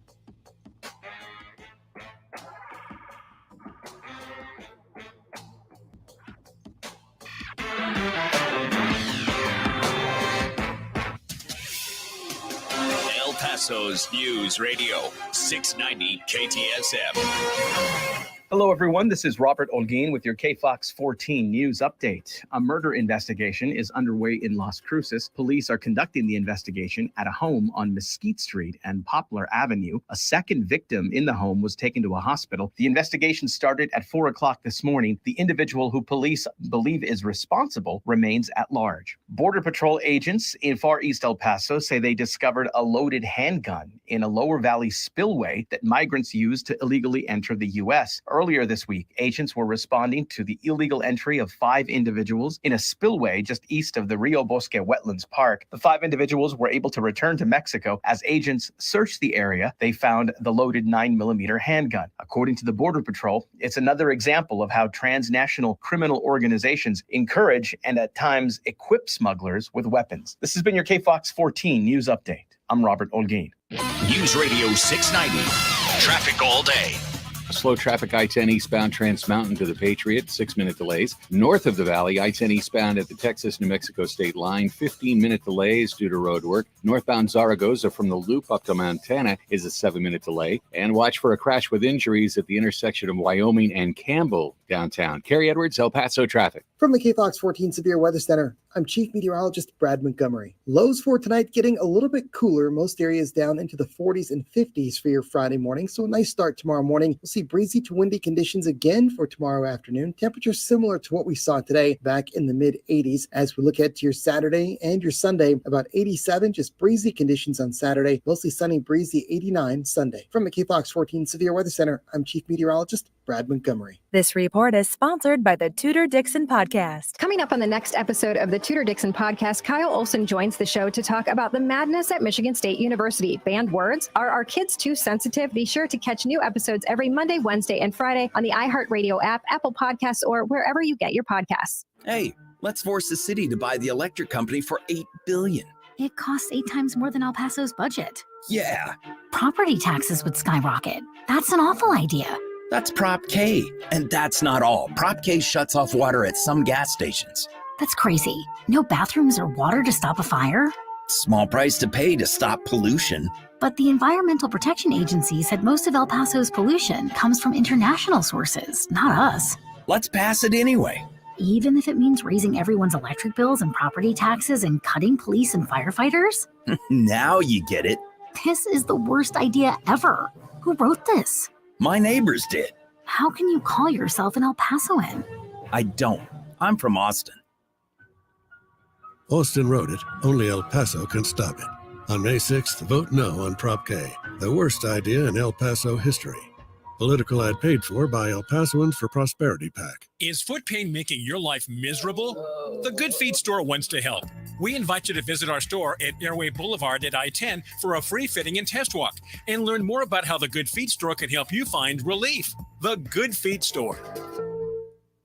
El Paso's News Radio 690 KTSM. Hello, everyone. This is Robert Olguin with your KFOX 14 news update. A murder investigation is underway in Las Cruces. Police are conducting the investigation at a home on Mesquite Street and Poplar Avenue. A second victim in the home was taken to a hospital. The investigation started at 4 o'clock this morning. The individual who police believe is responsible remains at large. Border Patrol agents in Far East El Paso say they discovered a loaded handgun in a Lower Valley spillway that migrants used to illegally enter the U.S. Earlier this week, agents were responding to the illegal entry of 5 individuals in a spillway just east of the Rio Bosque Wetlands Park. The 5 individuals were able to return to Mexico. As agents searched the area, they found the loaded 9mm handgun. According to the Border Patrol, it's another example of how transnational criminal organizations encourage and at times equip smugglers with weapons. This has been your KFOX 14 news update. I'm Robert Olguin. News Radio 690. Traffic all day. Slow traffic I-10 eastbound Trans Mountain to the Patriot, 6-minute delays. North of the valley, I-10 eastbound at the Texas-New Mexico state line, 15-minute delays due to road work. Northbound Zaragoza from the Loop up to Montana is a 7-minute delay. And watch for a crash with injuries at the intersection of Wyoming and Campbell downtown. Kerry Edwards, El Paso traffic. From the KFOX 14 Severe Weather Center, I'm Chief Meteorologist Brad Montgomery. Lows for tonight getting a little bit cooler. Most areas down into the 40s and 50s for your Friday morning. So a nice start tomorrow morning. We'll see breezy to windy conditions again for tomorrow afternoon. Temperatures similar to what we saw today back in the mid-80s. As we look ahead to your Saturday and your Sunday, about 87, just breezy conditions on Saturday. Mostly sunny, breezy, 89 Sunday. From the KFOX 14 Severe Weather Center, I'm Chief Meteorologist Brad Montgomery. This report is sponsored by the Tudor Dixon Podcast. Coming up on the next episode of the Tudor Dixon Podcast, Kyle Olson joins the show to talk about the madness at Michigan State University. Banned words? Are our kids too sensitive? Be sure to catch new episodes every Monday, Wednesday, and Friday on the iHeartRadio app, Apple Podcasts, or wherever you get your podcasts. Hey, let's force the city to buy the electric company for $8 billion. It costs 8 times more than El Paso's budget. Yeah. Property taxes would skyrocket. That's an awful idea. That's Prop K. And that's not all. Prop K shuts off water at some gas stations. That's crazy. No bathrooms or water to stop a fire? Small price to pay to stop pollution. But the Environmental Protection Agency said most of El Paso's pollution comes from international sources, not us. Let's pass it anyway. Even if it means raising everyone's electric bills and property taxes and cutting police and firefighters? Now you get it. This is the worst idea ever. Who wrote this? My neighbors did. How can you call yourself an El Pasoan? I don't. I'm from Austin. Austin wrote it. Only El Paso can stop it. On May 6th, vote no on Prop K, the worst idea in El Paso history. Political ad paid for by El Pasoans for Prosperity PAC. Is foot pain making your life miserable? The Good Feet Store wants to help. We invite you to visit our store at Airway Boulevard at I-10 for a free fitting and test walk and learn more about how the Good Feet Store can help you find relief. The Good Feet Store.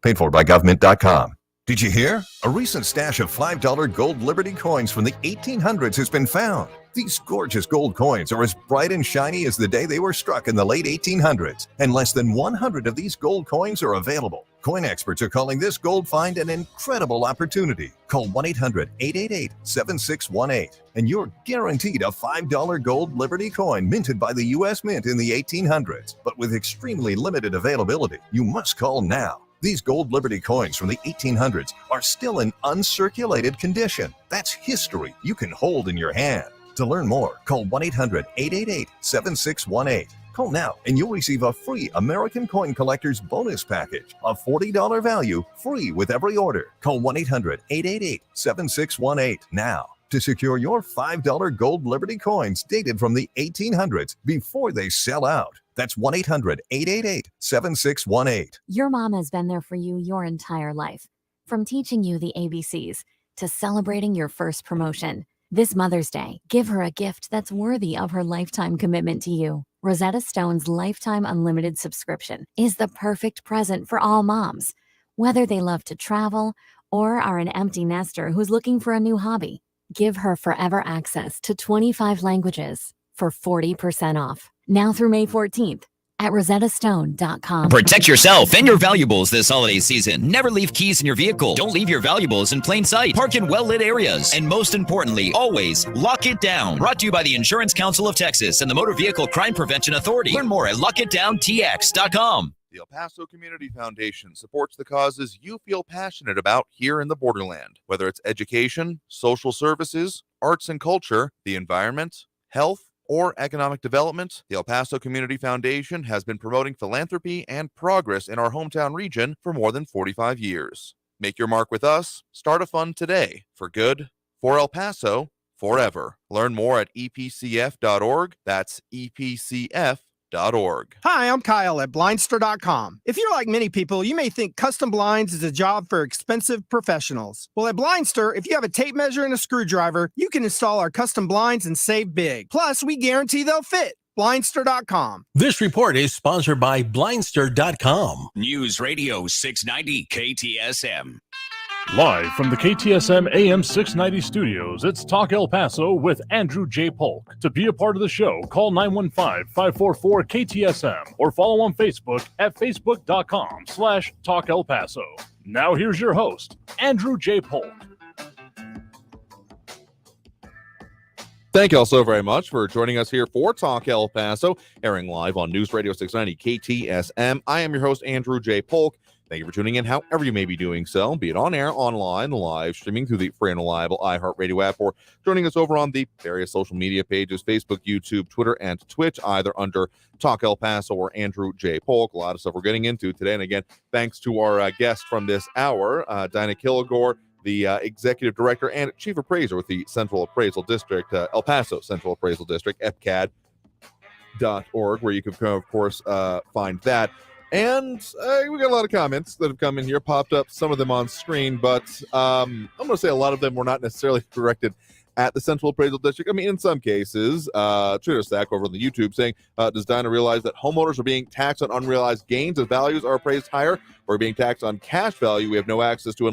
Paid for by government.com. Did you hear? A recent stash of $5 gold Liberty coins from the 1800s has been found. These gorgeous gold coins are as bright and shiny as the day they were struck in the late 1800s, and less than 100 of these gold coins are available. Coin experts are calling this gold find an incredible opportunity. Call 1-800-888-7618, and you're guaranteed a $5 gold Liberty coin minted by the U.S. Mint in the 1800s, but with extremely limited availability. You must call now. These gold Liberty coins from the 1800s are still in uncirculated condition. That's history you can hold in your hand. To learn more, call 1-800-888-7618. Call now and you'll receive a free American Coin Collector's Bonus Package, a $40 value, free with every order. Call 1-800-888-7618 now to secure your $5 gold Liberty coins dated from the 1800s before they sell out. That's 1-800-888-7618. Your mom has been there for you your entire life, from teaching you the ABCs to celebrating your first promotion. This Mother's Day, give her a gift that's worthy of her lifetime commitment to you. Rosetta Stone's Lifetime Unlimited subscription is the perfect present for all moms, whether they love to travel or are an empty nester who's looking for a new hobby. Give her forever access to 25 languages for 40% off. Now through May 14th at rosettastone.com. Protect yourself and your valuables this holiday season. Never leave keys in your vehicle. Don't leave your valuables in plain sight. Park in well-lit areas. And most importantly, always lock it down. Brought to you by the Insurance Council of Texas and the Motor Vehicle Crime Prevention Authority. Learn more at lockitdowntx.com. The El Paso Community Foundation supports the causes you feel passionate about here in the borderland, whether it's education, social services, arts and culture, the environment, health, or economic development. The El Paso Community Foundation has been promoting philanthropy and progress in our hometown region for more than 45 years. Make your mark with us. Start a fund today for good, for El Paso, forever. Learn more at epcf.org. That's epcf.org. Hi, I'm Kyle at Blindster.com. If you're like many people, you may think custom blinds is a job for expensive professionals. Well, at Blindster, if you have a tape measure and a screwdriver, you can install our custom blinds and save big. Plus, we guarantee they'll fit. Blindster.com. This report is sponsored by Blindster.com. News Radio 690 KTSM. Live from the KTSM AM 690 studios, it's Talk El Paso with Andrew J. Polk. To be a part of the show, call 915-544-KTSM or follow on Facebook at facebook.com/Talk El Paso. Now here's your host, Andrew J. Polk. Thank you all so very much for joining us here for Talk El Paso, airing live on News Radio 690 KTSM. I am your host, Andrew J. Polk. Thank you for tuning in, however you may be doing so, be it on air, online, live streaming through the free and reliable iHeartRadio app, or joining us over on the various social media pages, Facebook, YouTube, Twitter, and Twitch, either under Talk El Paso or Andrew J. Polk. A lot of stuff we're getting into today. And again, thanks to our guest from this hour, Dinah Kilgore, the Executive Director and Chief Appraiser with the Central Appraisal District, El Paso Central Appraisal District, epcad.org, where you can, of course, find that. And we got a lot of comments that have come in here, popped up, some of them on screen, but I'm going to say a lot of them were not necessarily directed at the Central Appraisal District. I mean, in some cases, Twitter Stack over on the YouTube saying, does Dinah realize that homeowners are being taxed on unrealized gains as values are appraised higher, or being taxed on cash value we have no access to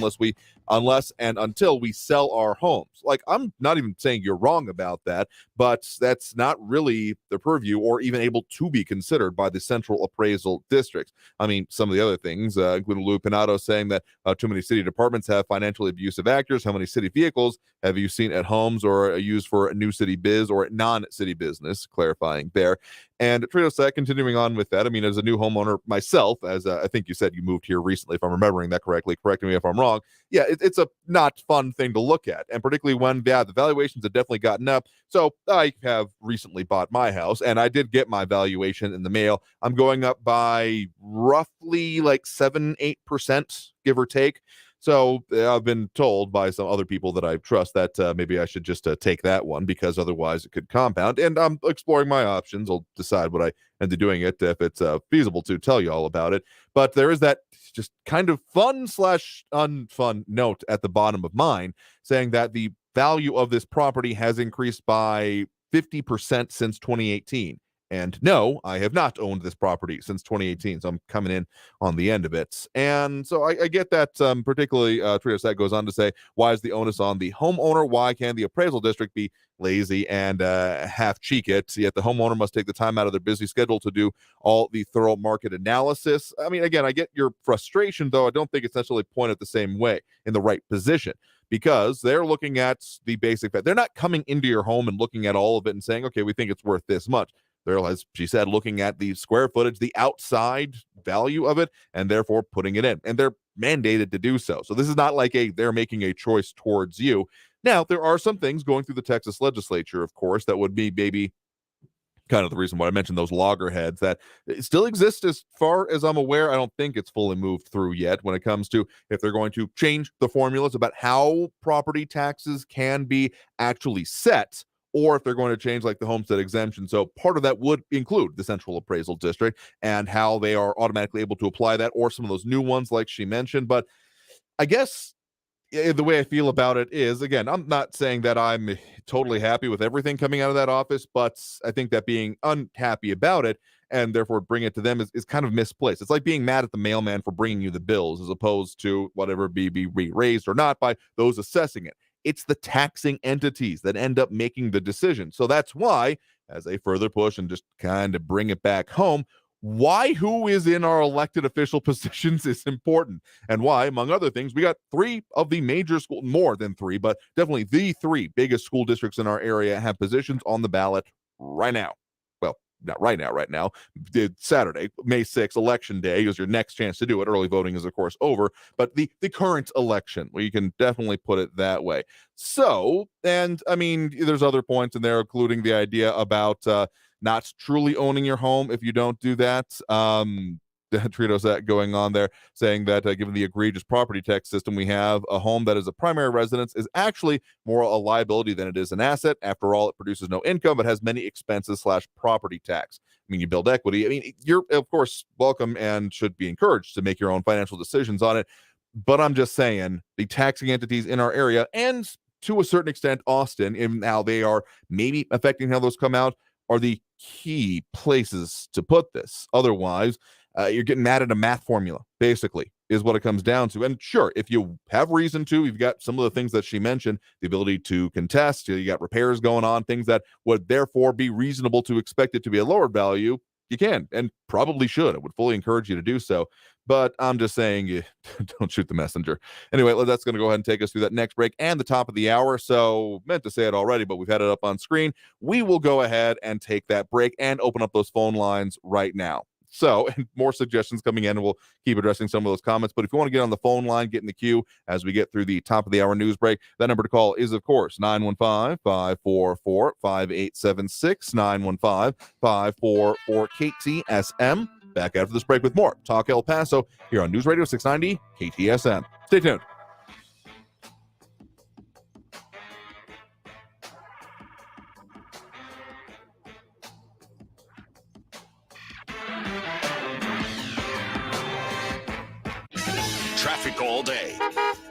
unless and until we sell our homes? Like, I'm not even saying you're wrong about that, but that's not really the purview or even able to be considered by the Central Appraisal District. I mean, some of the other things, including Lou Pinato saying that too many city departments have financially abusive actors. How many city vehicles have you seen at homes or used for a new city biz or non-city business? Clarifying there. And Trio continuing on with that, I mean, as a new homeowner myself, as I think you said you moved here recently, if I'm remembering that correctly, correct me if I'm wrong. Yeah, it's a not fun thing to look at. And particularly when, the valuations have definitely gotten up. So I have recently bought my house, and I did get my valuation in the mail. I'm going up by roughly like 7-8%, give or take. So I've been told by some other people that I trust that maybe I should just take that one, because otherwise it could compound. And I'm exploring my options. I'll decide what I end up doing it if it's feasible to tell you all about it. But there is that just kind of fun/unfun note at the bottom of mine saying that the value of this property has increased by 50% since 2018. And no, I have not owned this property since 2018, so I'm coming in on the end of it. And so I get that, particularly Trio goes on to say, why is the onus on the homeowner? Why can the appraisal district be lazy and half cheek it, yet the homeowner must take the time out of their busy schedule to do all the thorough market analysis? I mean, again, I get your frustration, though I don't think it's necessarily pointed the same way in the right position, because they're looking at the basic fact. They're not coming into your home and looking at all of it and saying, okay, we think it's worth this much. They're, as she said, looking at the square footage, the outside value of it, and therefore putting it in. And they're mandated to do so. So this is not like they're making a choice towards you. Now, there are some things going through the Texas legislature, of course, that would be maybe kind of the reason why I mentioned those loggerheads that still exist as far as I'm aware. I don't think it's fully moved through yet when it comes to if they're going to change the formulas about how property taxes can be actually set, or if they're going to change like the homestead exemption. So part of that would include the Central Appraisal District and how they are automatically able to apply that, or some of those new ones like she mentioned. But I guess the way I feel about it is, again, I'm not saying that I'm totally happy with everything coming out of that office, but I think that being unhappy about it and therefore bring it to them is kind of misplaced. It's like being mad at the mailman for bringing you the bills as opposed to whatever be raised or not by those assessing it. It's the taxing entities that end up making the decision. So that's why, as a further push and just kind of bring it back home, why who is in our elected official positions is important, and why, among other things, we got three of the major school, more than three, but definitely the three biggest school districts in our area have positions on the ballot right now. Well, not right now. Saturday, May 6th, election day is your next chance to do it. Early voting is, of course, over, but the current election, we can definitely put it that way. So, and I mean, there's other points in there, including the idea about not truly owning your home if you don't do that. Trito's that going on there saying that given the egregious property tax system we have, a home that is a primary residence is actually more a liability than it is an asset. After all, it produces no income but has many expenses / property tax. I mean, you build equity. I mean, you're of course welcome and should be encouraged to make your own financial decisions on it. But I'm just saying the taxing entities in our area, and to a certain extent Austin, in how they are maybe affecting how those come out, are the key places to put this. Otherwise, you're getting mad at a math formula, basically, is what it comes down to. And sure, if you have reason to, you've got some of the things that she mentioned, the ability to contest, you got repairs going on, things that would therefore be reasonable to expect it to be a lower value, you can and probably should. I would fully encourage you to do so. But I'm just saying, you don't shoot the messenger. Anyway, that's going to go ahead and take us through that next break and the top of the hour. So meant to say it already, but we've had it up on screen. We will go ahead and take that break and open up those phone lines right now. So, and more suggestions coming in, and we'll keep addressing some of those comments. But if you want to get on the phone line, get in the queue as we get through the top of the hour news break, that number to call is, of course, 915-544-5876, 915-544-KTSM. Back after this break with more Talk El Paso here on News Radio 690 KTSM. Stay tuned. Traffic all day.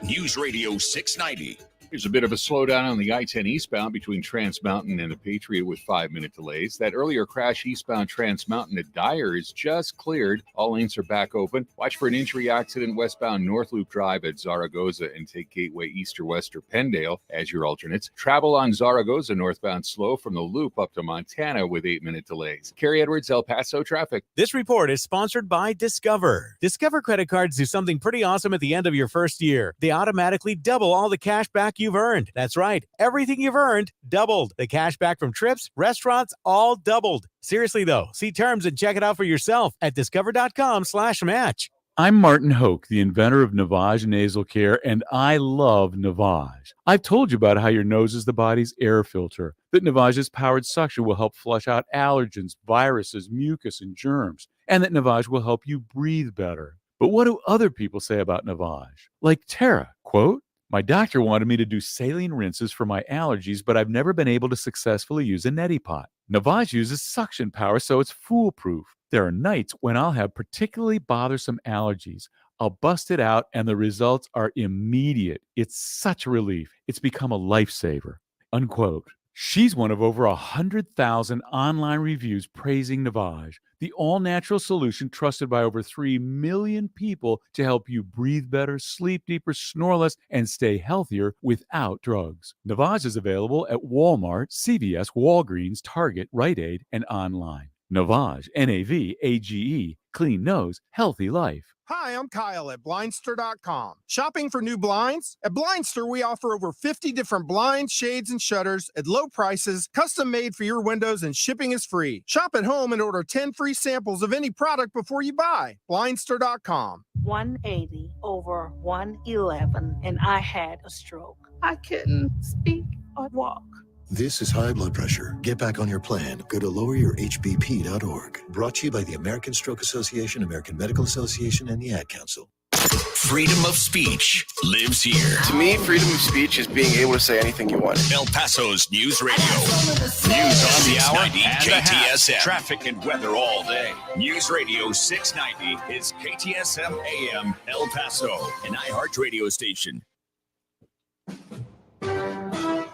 News Radio 690. There's a bit of a slowdown on the I-10 eastbound between Trans Mountain and the Patriot with 5-minute delays. That earlier crash eastbound Trans Mountain at Dyer is just cleared. All lanes are back open. Watch for an injury accident westbound North Loop Drive at Zaragoza and take Gateway East or West or Pendale as your alternates. Travel on Zaragoza northbound slow from the loop up to Montana with 8-minute delays. Kerry Edwards, El Paso traffic. This report is sponsored by Discover. Discover credit cards do something pretty awesome at the end of your first year. They automatically double all the cash back you've earned. That's right. Everything you've earned doubled. The cash back from trips, restaurants, all doubled. Seriously though, see terms and check it out for yourself at discover.com/match. I'm Martin Hoke, the inventor of Navage Nasal Care, and I love Navage. I've told you about how your nose is the body's air filter, that Navage's powered suction will help flush out allergens, viruses, mucus, and germs, and that Navage will help you breathe better. But what do other people say about Navage? Like Tara, quote, "My doctor wanted me to do saline rinses for my allergies, but I've never been able to successfully use a neti pot. Navage uses suction power, so it's foolproof. There are nights when I'll have particularly bothersome allergies. I'll bust it out, and the results are immediate. It's such a relief. It's become a lifesaver." Unquote. She's one of over 100,000 online reviews praising Navage, the all-natural solution trusted by over 3 million people to help you breathe better, sleep deeper, snore less, and stay healthier without drugs. Navage is available at Walmart, CVS, Walgreens, Target, Rite Aid, and online. Navage, Navage, clean nose, healthy life. Hi, I'm Kyle at Blindster.com. Shopping for new blinds? At Blindster, we offer over 50 different blinds, shades, and shutters at low prices, custom made for your windows, and shipping is free. Shop at home and order 10 free samples of any product before you buy. Blindster.com. 180 over 111, and I had a stroke. I couldn't speak or walk. This is high blood pressure. Get back on your plan. Go to loweryourhbp.org. Brought to you by the American Stroke Association, American Medical Association, and the Ad Council. Freedom of speech lives here. To me, freedom of speech is being able to say anything you want. El Paso's News Radio. News on the hour and KTSM. Traffic and weather all day. News Radio 690 is KTSM AM El Paso, an iHeart radio station.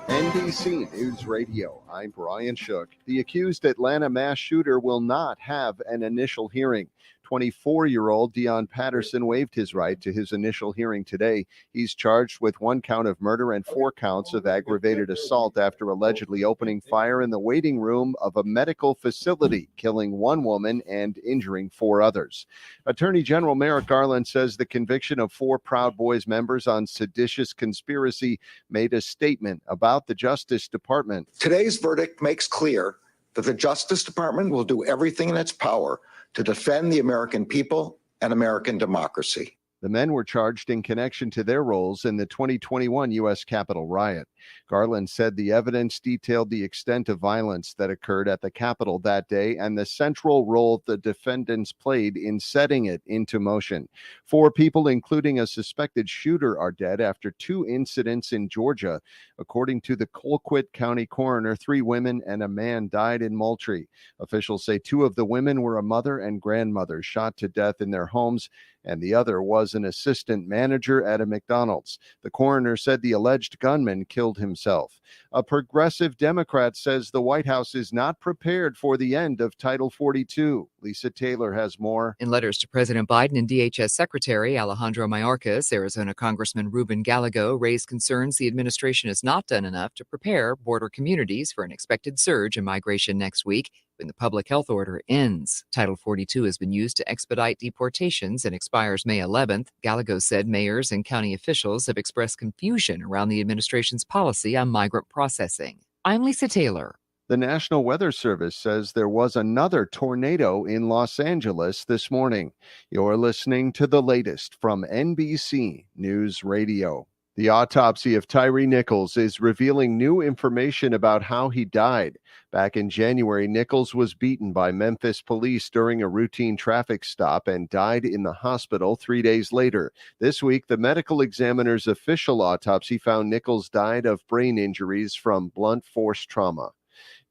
NBC News Radio. I'm Brian Shook. The accused Atlanta mass shooter will not have an initial hearing. 24-year-old Dion Patterson waived his right to his initial hearing today. He's charged with 1 count of murder and 4 counts of aggravated assault after allegedly opening fire in the waiting room of a medical facility, killing 1 woman and injuring 4 others. Attorney General Merrick Garland says the conviction of 4 Proud Boys members on seditious conspiracy made a statement about the Justice Department. Today's verdict makes clear that the Justice Department will do everything in its power to defend the American people and American democracy. The men were charged in connection to their roles in the 2021 U.S. Capitol riot. Garland said the evidence detailed the extent of violence that occurred at the Capitol that day and the central role the defendants played in setting it into motion. 4 people, including a suspected shooter, are dead after 2 incidents in Georgia. According to the Colquitt County coroner, 3 women and a man died in Moultrie. Officials say 2 of the women were a mother and grandmother shot to death in their homes, and the other was an assistant manager at a McDonald's. The coroner said the alleged gunman killed himself. A progressive Democrat says the White House is not prepared for the end of Title 42. Lisa Taylor has more. In letters to President Biden and DHS Secretary Alejandro Mayorkas, Arizona Congressman Ruben Gallego raised concerns the administration has not done enough to prepare border communities for an expected surge in migration next week when the public health order ends. Title 42 has been used to expedite deportations and expires May 11th. Gallego said mayors and county officials have expressed confusion around the administration's policy on migrant processing. I'm Lisa Taylor. The National Weather Service says there was another tornado in Los Angeles this morning. You're listening to the latest from NBC News Radio. The autopsy of Tyree Nichols is revealing new information about how he died. Back in January, Nichols was beaten by Memphis police during a routine traffic stop and died in the hospital 3 days later. This week, the medical examiner's official autopsy found Nichols died of brain injuries from blunt force trauma.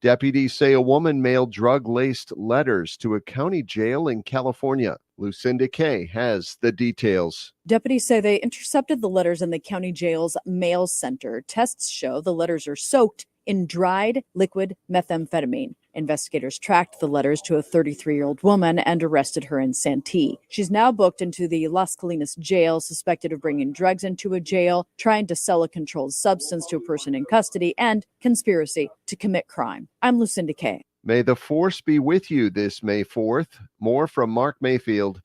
Deputies say a woman mailed drug-laced letters to a county jail in California. Lucinda Kay has the details. Deputies say they intercepted the letters in the county jail's mail center. Tests show the letters are soaked in dried liquid methamphetamine. Investigators tracked the letters to a 33-year-old woman and arrested her in Santee. She's now booked into the Las Colinas jail, suspected of bringing drugs into a jail, trying to sell a controlled substance to a person in custody, and conspiracy to commit crime. I'm Lucinda Kay. May the force be with you this May 4th. More from Mark Mayfield.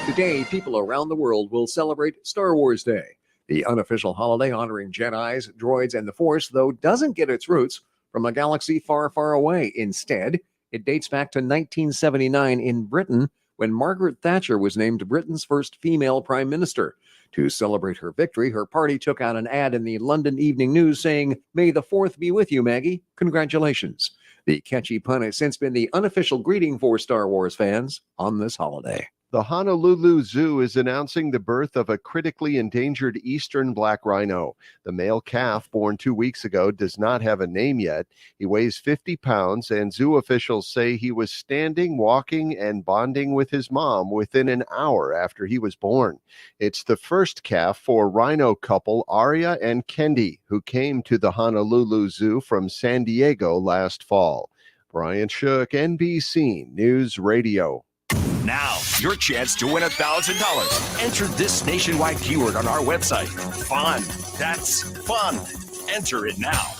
Today, people around the world will celebrate Star Wars Day, the unofficial holiday honoring Jedis, droids, and the Force, though doesn't get its roots from a galaxy far, far away. Instead, it dates back to 1979 in Britain when Margaret Thatcher was named Britain's first female prime minister. To celebrate her victory, her party took out an ad in the London Evening News saying, "May the 4th be with you, Maggie. Congratulations." The catchy pun has since been the unofficial greeting for Star Wars fans on this holiday. The Honolulu Zoo is announcing the birth of a critically endangered eastern black rhino. The male calf, born 2 weeks ago, does not have a name yet. He weighs 50 pounds, and zoo officials say he was standing, walking, and bonding with his mom within an hour after he was born. It's the first calf for rhino couple Aria and Kendi, who came to the Honolulu Zoo from San Diego last fall. Brian Shook, NBC News Radio. Now, your chance to win $1,000. Enter this nationwide keyword on our website. Fun. That's fun. Enter it now.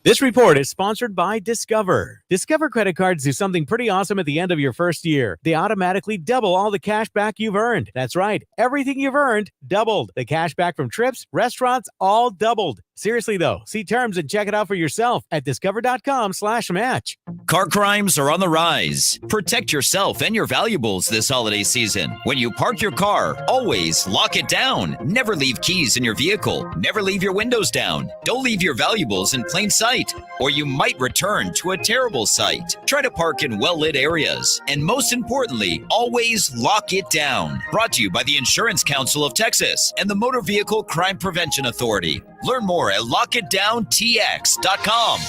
This report is sponsored by Discover. Discover credit cards do something pretty awesome at the end of your first year. They automatically double all the cash back you've earned. That's right. Everything you've earned doubled. The cash back from trips, restaurants, all doubled. Seriously, though, see terms and check it out for yourself at discover.com/match. Car crimes are on the rise. Protect yourself and your valuables this holiday season. When you park your car, always lock it down. Never leave keys in your vehicle. Never leave your windows down. Don't leave your valuables in plain sight, or you might return to a terrible sight. Try to park in well-lit areas. And most importantly, always lock it down. Brought to you by the Insurance Council of Texas and the Motor Vehicle Crime Prevention Authority. Learn more at lockitdowntx.com.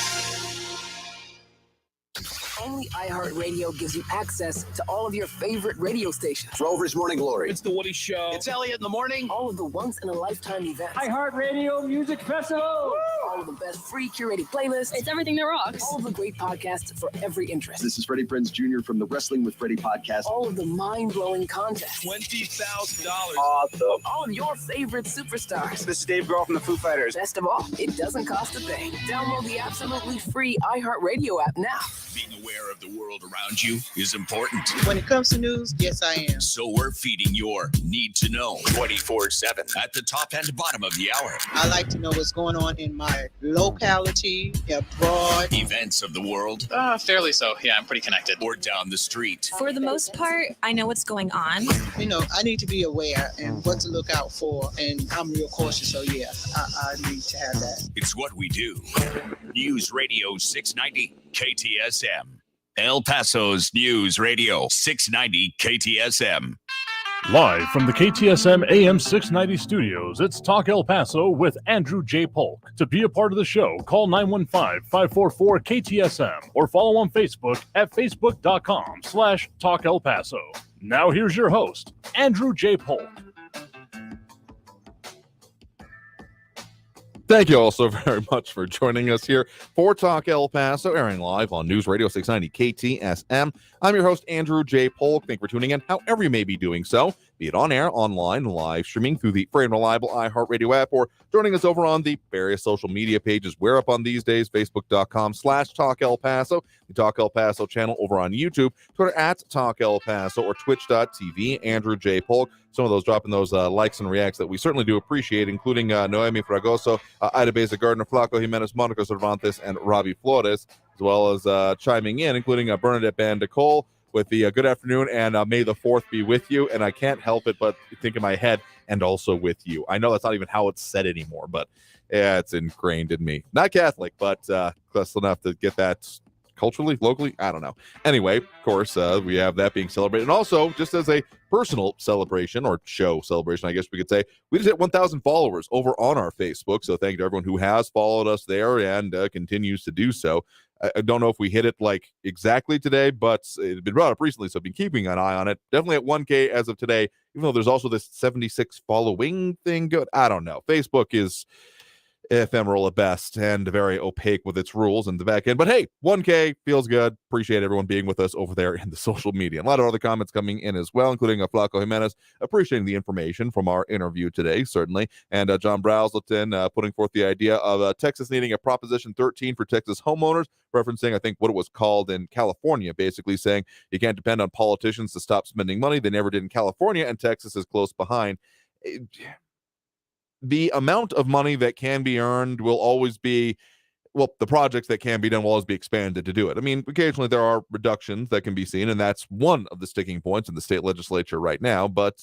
Only iHeartRadio gives you access to all of your favorite radio stations. Rover's Morning Glory. It's The Woody Show. It's Elliot in the morning. All of the once-in-a-lifetime events. iHeartRadio Music Festival. Woo! All of the best free curated playlists. It's everything that rocks. All of the great podcasts for every interest. This is Freddie Prinze Jr. from the Wrestling with Freddie podcast. All of the mind-blowing contests. $20,000. Awesome. All of your favorite superstars. This is Dave Grohl from the Foo Fighters. Best of all, it doesn't cost a thing. Download the absolutely free iHeartRadio app now. Being aware of the world around you is important. When it comes to news, yes, I am. So we're feeding your need to know 24/7 at the top and bottom of the hour. I like to know what's going on in my locality, abroad. Events of the world. Fairly so. Yeah, I'm pretty connected. Or down the street. For the most part, I know what's going on. You know, I need to be aware and what to look out for, and I'm real cautious, so yeah, I need to have that. It's what we do. News Radio 690 KTSM. El Paso's News Radio 690 KTSM. Live from the KTSM AM 690 studios, it's Talk El Paso with Andrew J. Polk. To be a part of the show, call 915-544-KTSM or follow on Facebook at facebook.com/Talk El Paso. Now here's your host, Andrew J. Polk. Thank you all so very much for joining us here for Talk El Paso, airing live on News Radio 690 KTSM. I'm your host, Andrew J. Polk. Thank you for tuning in, however you may be doing so, be it on air, online, live streaming through the free and reliable iHeartRadio app, or joining us over on the various social media pages we're up on these days, facebook.com/Talk El Paso, the Talk El Paso channel over on YouTube, Twitter at Talk El Paso, or twitch.tv, Andrew J. Polk. Some of those dropping those likes and reacts that we certainly do appreciate, including Noemi Fragoso, Ida Beza Gardner, Flaco Jimenez, Monica Cervantes, and Robbie Flores, as well as chiming in, including Bernadette Bandicole with the good afternoon and may the 4th be with you. And I can't help it but think in my head, and also with you. I know that's not even how it's said anymore, but yeah, it's ingrained in me. Not Catholic, but close enough to get that culturally, locally, I don't know. Anyway, of course, we have that being celebrated. And also, just as a personal celebration, or show celebration, I guess we could say, we just hit 1,000 followers over on our Facebook. So thank you to everyone who has followed us there and continues to do so. I don't know if we hit it like exactly today, but it's been brought up recently, so I've been keeping an eye on it. Definitely at 1K as of today, even though there's also this 76 following thing. Good, I don't know. Facebook is ephemeral at best and very opaque with its rules in the back end. But hey, 1K feels good. Appreciate everyone being with us over there in the social media. A lot of other comments coming in as well, including Flaco Jimenez appreciating the information from our interview today, certainly. And John Brausleton putting forth the idea of Texas needing a Proposition 13 for Texas homeowners, referencing, I think, what it was called in California, basically saying you can't depend on politicians to stop spending money. They never did in California, and Texas is close behind. The amount of money that can be earned will always be, well, the projects that can be done will always be expanded to do it. I mean, occasionally there are reductions that can be seen, and that's one of the sticking points in the state legislature right now. But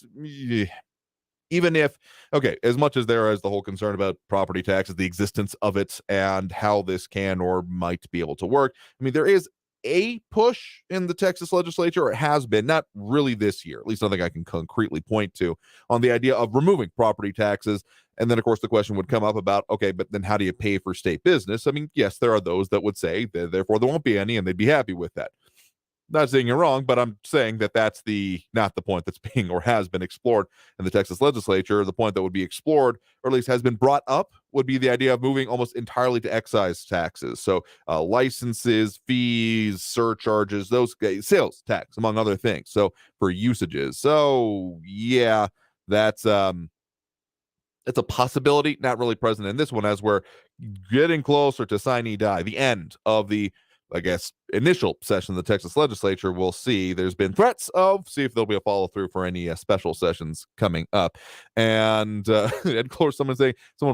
even if, okay, as much as there is the whole concern about property taxes, the existence of it, and how this can or might be able to work, I mean, there is a push in the Texas legislature, or it has been, not really this year, at least nothing I can concretely point to, on the idea of removing property taxes. And then, of course, the question would come up about, okay, but then how do you pay for state business? I mean, yes, there are those that would say that therefore there won't be any, and they'd be happy with that. Not saying you're wrong, but I'm saying that that's not the point that's being or has been explored in the Texas legislature. The point that would be explored, or at least has been brought up, would be the idea of moving almost entirely to excise taxes. So licenses, fees, surcharges, those sales tax, among other things. So for usages. So yeah, that's a possibility, not really present in this one, as we're getting closer to sine die, the end of the I guess, initial session of the Texas legislature, we'll see. There's been threats of see if there'll be a follow through for any special sessions coming up. And of course, someone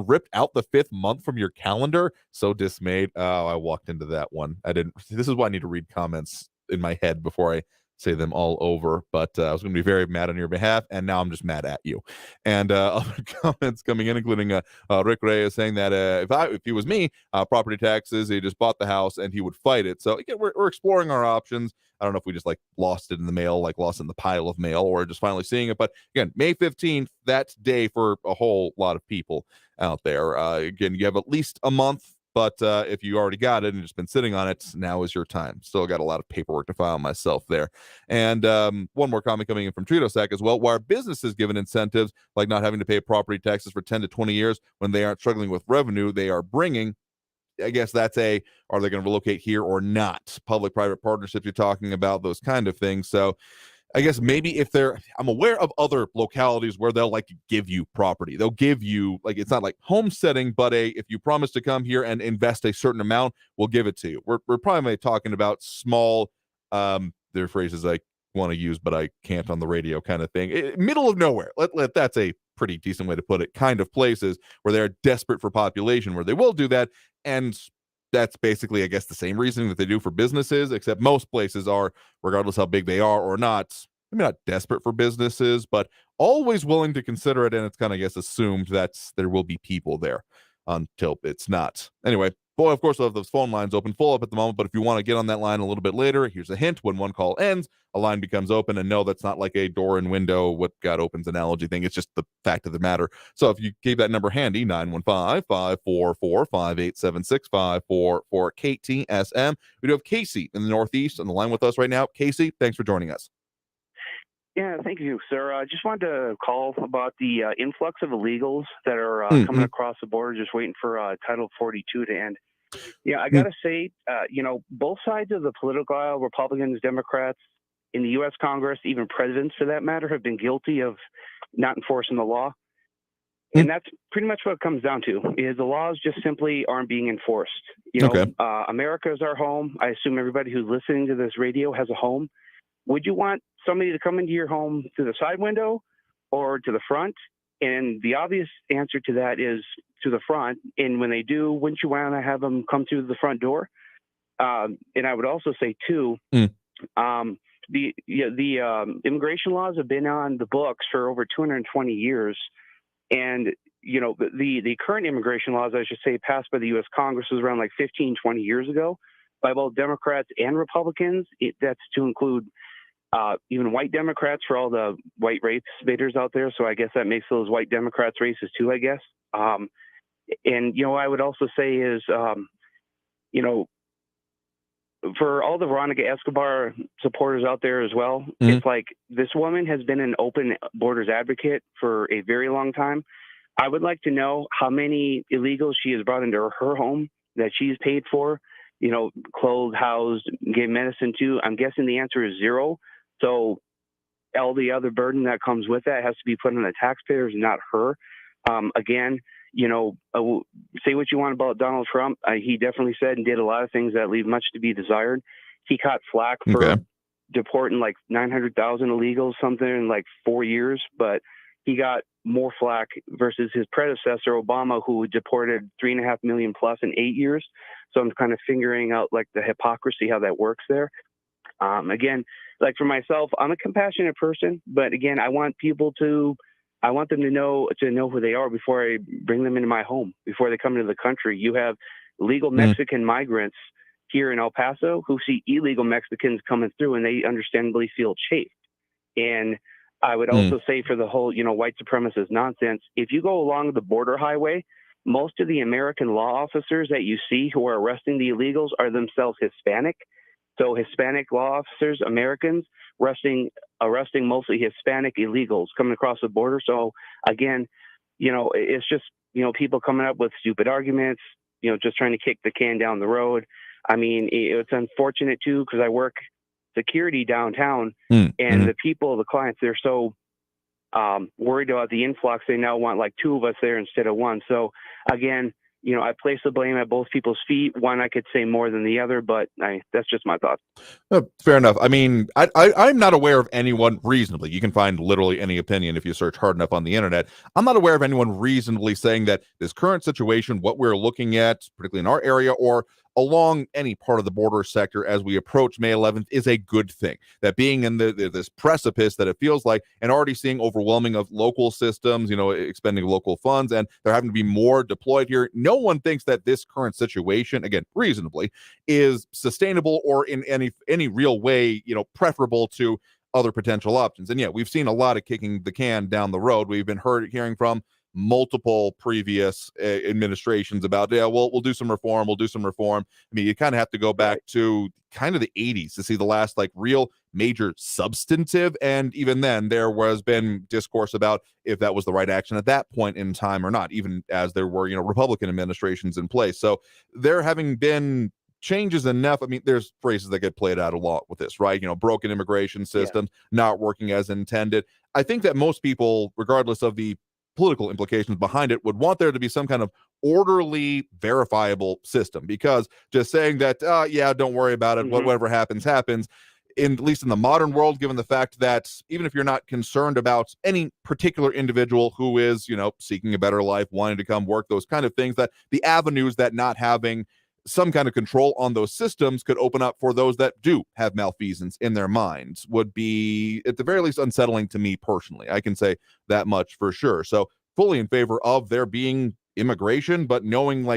ripped out the 5th month from your calendar. So dismayed. Oh, I walked into that one. I didn't. This is why I need to read comments in my head before I say them all over, but I was going to be very mad on your behalf, and now I'm just mad at you. And other comments coming in, including Rick Reyes saying that if he was me, property taxes, he just bought the house and he would fight it. So again, we're exploring our options. I don't know if we just lost it in the mail, lost it in the pile of mail, or just finally seeing it. But again, May 15th, that day for a whole lot of people out there. Again, you have at least a month. But if you already got it and just been sitting on it, now is your time. Still got a lot of paperwork to file myself there. And one more comment coming in from Tritosec as well. Why are businesses given incentives like not having to pay property taxes for 10 to 20 years when they aren't struggling with revenue they are bringing? I guess that's are they going to relocate here or not? Public-private partnerships you're talking about, those kind of things. So I guess maybe I'm aware of other localities where they'll give you property. They'll give you it's not like homesteading, but if you promise to come here and invest a certain amount, we'll give it to you. We're probably talking about small, there are phrases I want to use, but I can't on the radio kind of thing. Middle of nowhere. That's a pretty decent way to put it. Kind of places where they're desperate for population, where they will do that. And that's basically, I guess, the same reasoning that they do for businesses, except most places are, regardless how big they are or not, maybe not desperate for businesses, but always willing to consider it. And it's kind of, I guess, assumed that there will be people there until it's not. Anyway, boy, of course, we'll have those phone lines open full up at the moment. But if you want to get on that line a little bit later, here's a hint. When one call ends, a line becomes open. And no, that's not like a door and window, what God opens analogy thing. It's just the fact of the matter. So if you keep that number handy, 915-544-5876, 544-KTSM. We do have Casey in the Northeast on the line with us right now. Casey, thanks for joining us. Yeah, thank you, sir. I just wanted to call about the influx of illegals that are coming across the border, just waiting for Title 42 to end. Yeah, I got to say, both sides of the political aisle, Republicans, Democrats, in the U.S. Congress, even presidents for that matter, have been guilty of not enforcing the law. And that's pretty much what it comes down to, is the laws just simply aren't being enforced. America is our home. I assume everybody who's listening to this radio has a home. Would you want somebody to come into your home through the side window or to the front? And the obvious answer to that is to the front. And when they do, wouldn't you want to have them come through the front door? And I would also say, too, the immigration laws have been on the books for over 220 years. And, the current immigration laws, I should say, passed by the U.S. Congress was around 15, 20 years ago by both Democrats and Republicans. That's to include even white Democrats for all the white race baiters out there. So I guess that makes those white Democrats racist too, I guess. And, I would also say is, for all the Veronica Escobar supporters out there as well, it's like this woman has been an open borders advocate for a very long time. I would like to know how many illegals she has brought into her home that she's paid for, clothed, housed, gave medicine to. I'm guessing the answer is 0. So all the other burden that comes with that has to be put on the taxpayers, not her. Again, say what you want about Donald Trump. He definitely said and did a lot of things that leave much to be desired. He caught flack for deporting 900,000 illegals, something in 4 years, but he got more flack versus his predecessor, Obama, who deported 3.5 million plus in 8 years. So I'm kind of figuring out the hypocrisy, how that works there. Again, for myself, I'm a compassionate person, but again, I want them to know who they are before I bring them into my home, before they come into the country. You have legal Mexican migrants here in El Paso who see illegal Mexicans coming through, and they understandably feel chafed. And I would also say for the whole, white supremacist nonsense, if you go along the border highway, most of the American law officers that you see who are arresting the illegals are themselves Hispanic. So Hispanic law officers, Americans, arresting mostly Hispanic illegals coming across the border. So again, it's just, people coming up with stupid arguments, just trying to kick the can down the road. I mean, it's unfortunate too, because I work security downtown and the people, the clients, they're so worried about the influx. They now want 2 of us there instead of 1. So again, I place the blame at both people's feet. One I could say more than the other, but that's just my thoughts. Fair enough. I mean, I'm not aware of anyone reasonably. You can find literally any opinion if you search hard enough on the internet. I'm not aware of anyone reasonably saying that this current situation, what we're looking at, particularly in our area or along any part of the border sector as we approach May 11th, is a good thing. That being in this precipice that it feels like, and already seeing overwhelming of local systems, expending local funds, and there having to be more deployed here. No one thinks that this current situation, again, reasonably, is sustainable or in any real way, preferable to other potential options. And yeah, we've seen a lot of kicking the can down the road. We've been hearing from multiple previous administrations about, we'll do some reform. I mean, you kind of have to go back to kind of the 80s to see the last real major substantive, and even then there was been discourse about if that was the right action at that point in time or not, even as there were Republican administrations in place. So there having been changes enough. I mean, there's phrases that get played out a lot with this, right? Broken immigration systems, not working as intended. I think that most people, regardless of the political implications behind it, would want there to be some kind of orderly, verifiable system, because just saying that, don't worry about it, whatever happens, at least in the modern world, given the fact that even if you're not concerned about any particular individual who is, seeking a better life, wanting to come work, those kind of things, that the avenues that not having some kind of control on those systems could open up for those that do have malfeasance in their minds would be, at the very least, unsettling to me personally. I can say that much for sure. So fully in favor of there being immigration, but knowing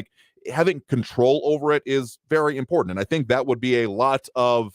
having control over it is very important. And I think that would be a lot of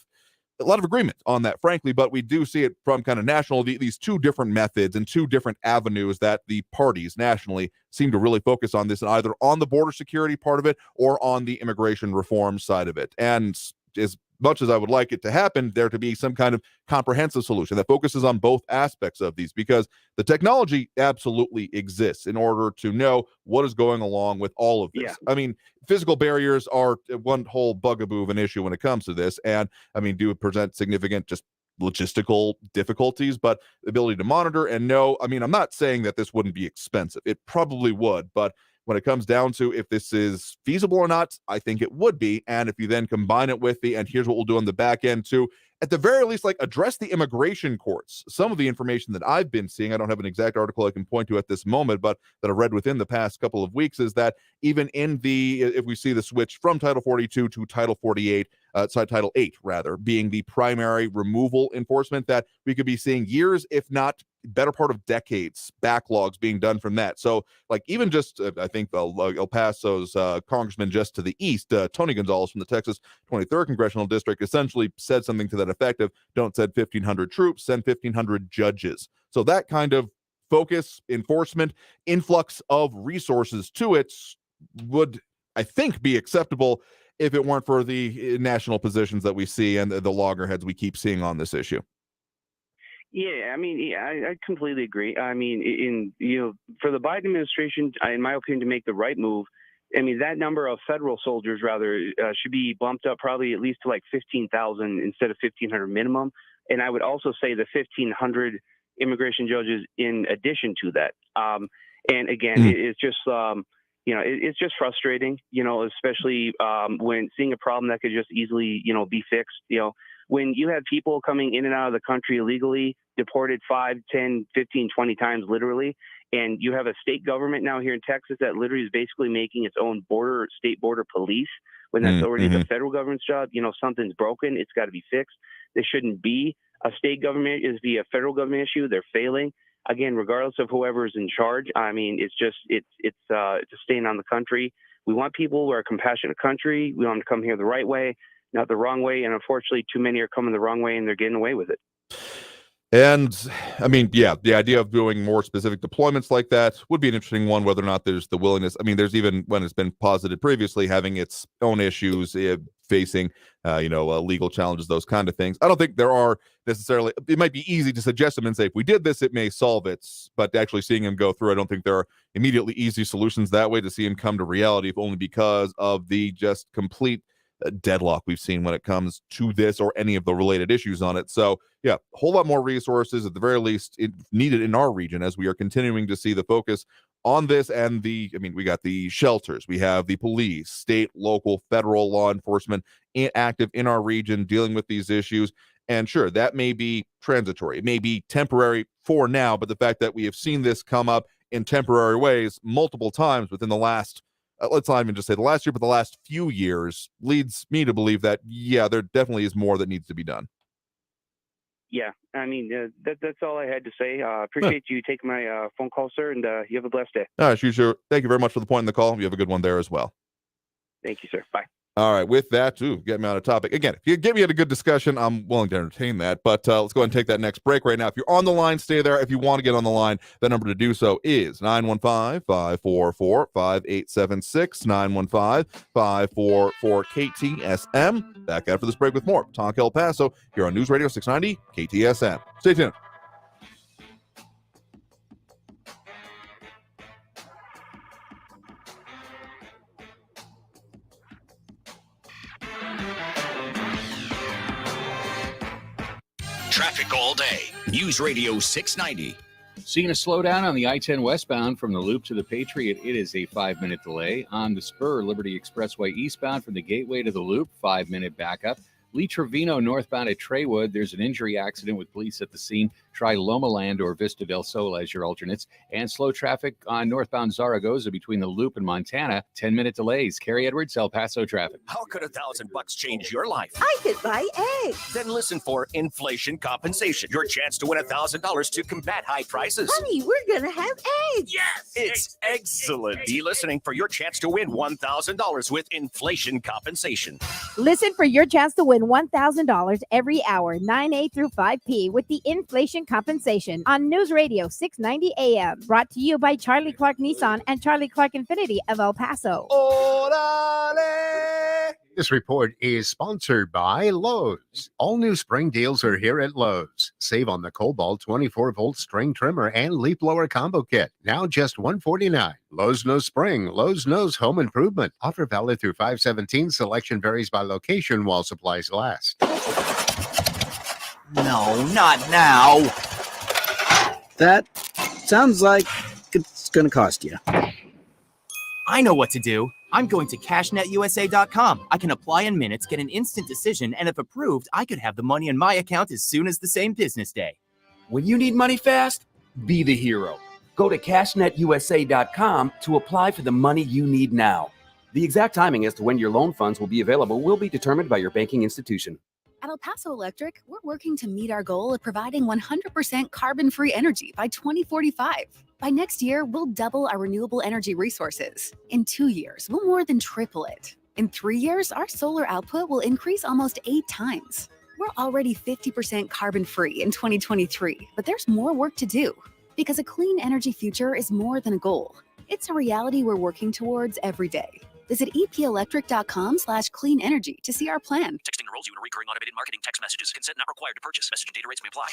agreement on that, frankly, but we do see it from kind of national, these two different methods and two different avenues that the parties nationally seem to really focus on this, and either on the border security part of it or on the immigration reform side of it. And as much as I would like it to happen, there to be some kind of comprehensive solution that focuses on both aspects of these, because the technology absolutely exists in order to know what is going along with all of this. Yeah. I mean, physical barriers are one whole bugaboo of an issue when it comes to this, and I mean, do present significant just logistical difficulties, but the ability to monitor and know, I mean, I'm not saying that this wouldn't be expensive. It probably would, but when it comes down to if this is feasible or not, I think it would be. And if you then combine it with and here's what we'll do on the back end to, at the very least, address the immigration courts. Some of the information that I've been seeing, I don't have an exact article I can point to at this moment, but that I read within the past couple of weeks, is that even in if we see the switch from Title 42 to Title 48, Title 8 rather, being the primary removal enforcement, that we could be seeing years, if not better part of decades, backlogs being done from that. So even just, I think El Paso's congressman just to the east, Tony Gonzalez from the Texas 23rd Congressional District, essentially said something to that effect of, don't send 1,500 troops, send 1,500 judges. So that kind of focus, enforcement, influx of resources to it would, I think, be acceptable if it weren't for the national positions that we see and the loggerheads we keep seeing on this issue. Yeah, I mean, I completely agree. I mean, for the Biden administration, in my opinion, to make the right move, I mean, that number of federal soldiers, rather, should be bumped up probably at least to 15,000 instead of 1,500 minimum. And I would also say the 1,500 immigration judges in addition to that. And again, it's just, it's just frustrating, especially when seeing a problem that could just easily, be fixed, when you have people coming in and out of the country illegally, deported 5, 10, 15, 20 times literally, and you have a state government now here in Texas that literally is basically making its own state border police, when that's already the federal government's job. Something's broken. It's got to be fixed. This shouldn't be a state government. It's be a federal government issue. They're failing. Again, regardless of whoever's in charge, I mean, it's a stain on the country. We want people who are a compassionate country. We want them to come here the right way, not the wrong way. And unfortunately, too many are coming the wrong way, and they're getting away with it. And I mean, yeah, the idea of doing more specific deployments like that would be an interesting one, whether or not there's the willingness. I mean, there's even, when it's been posited previously, having its own issues facing, legal challenges, those kind of things. I don't think there are necessarily, it might be easy to suggest them and say, if we did this, it may solve it. But actually seeing them go through, I don't think there are immediately easy solutions that way to see them come to reality, if only because of the just complete deadlock we've seen when it comes to this or any of the related issues on it. So yeah, a whole lot more resources, at the very least, needed in our region, as we are continuing to see the focus on this and we got the shelters, we have the police, state, local, federal law enforcement active in our region dealing with these issues. And sure, that may be transitory. It may be temporary for now, but the fact that we have seen this come up in temporary ways multiple times within the last, let's not even just say the last year, but the last few years leads me to believe that, yeah, there definitely is more that needs to be done. Yeah, I mean, that's all I had to say. Appreciate you taking my phone call, sir, and you have a blessed day. Sure. Thank you very much for the point in the call. You have a good one there as well. Thank you, sir. Bye. All right, with that, too, get me on a topic. Again, if you get me at a good discussion, I'm willing to entertain that. But let's go ahead and take that next break right now. If you're on the line, stay there. If you want to get on the line, the number to do so is 915-544-5876, 915-544-KTSM. Back after this break with more Talk El Paso here on News Radio 690 KTSM. Stay tuned. Traffic all day. News Radio 690. Seeing a slowdown on the I-10 westbound from the Loop to the Patriot, it is a 5-minute delay. On the Spur, Liberty Expressway eastbound from the Gateway to the Loop, 5-minute backup. Lee Trevino northbound at Treywood, there's an injury accident with police at the scene. Try Loma Land or Vista del Sol as your alternates. And slow traffic on northbound Zaragoza between the Loop and Montana. 10-minute delays. Carrie Edwards, El Paso traffic. How could $1,000 change your life? I could buy eggs. Then listen for inflation compensation. Your chance to win $1,000 to combat high prices. Honey, we're going to have eggs. Yes, it's excellent. Be listening for your chance to win $1,000 with inflation compensation. Listen for your chance to win $1,000 every hour, 9 through 5 p. with the inflation compensation on News Radio 690 AM. Brought to you by Charlie Clark Nissan and Charlie Clark Infinity of El Paso. This report is sponsored by Lowe's. All new spring deals are here at Lowe's. Save on the Cobalt 24-volt string trimmer and leaf blower combo kit. Now just $149. Lowe's knows spring. Lowe's knows home improvement. Offer valid through 5/17. Selection varies by location while supplies last. No, not now. That sounds like it's going to cost you. I know what to do. I'm going to cashnetusa.com. I can apply in minutes, get an instant decision, and if approved, I could have the money in my account as soon as the same business day. When you need money fast, be the hero. Go to cashnetusa.com to apply for the money you need now. The exact timing as to when your loan funds will be available will be determined by your banking institution. At El Paso Electric, we're working to meet our goal of providing 100% carbon-free energy by 2045. By next year, we'll double our renewable energy resources. In 2 years, we'll more than triple it. In 3 years, our solar output will increase almost 8 times. We're already 50% carbon-free in 2023, but there's more work to do. Because a clean energy future is more than a goal. It's a reality we're working towards every day. Visit epelectric.com/clean energy to see our plan. Texting enrolls you in a recurring automated marketing text messages. Consent not required to purchase. Message and data rates may apply.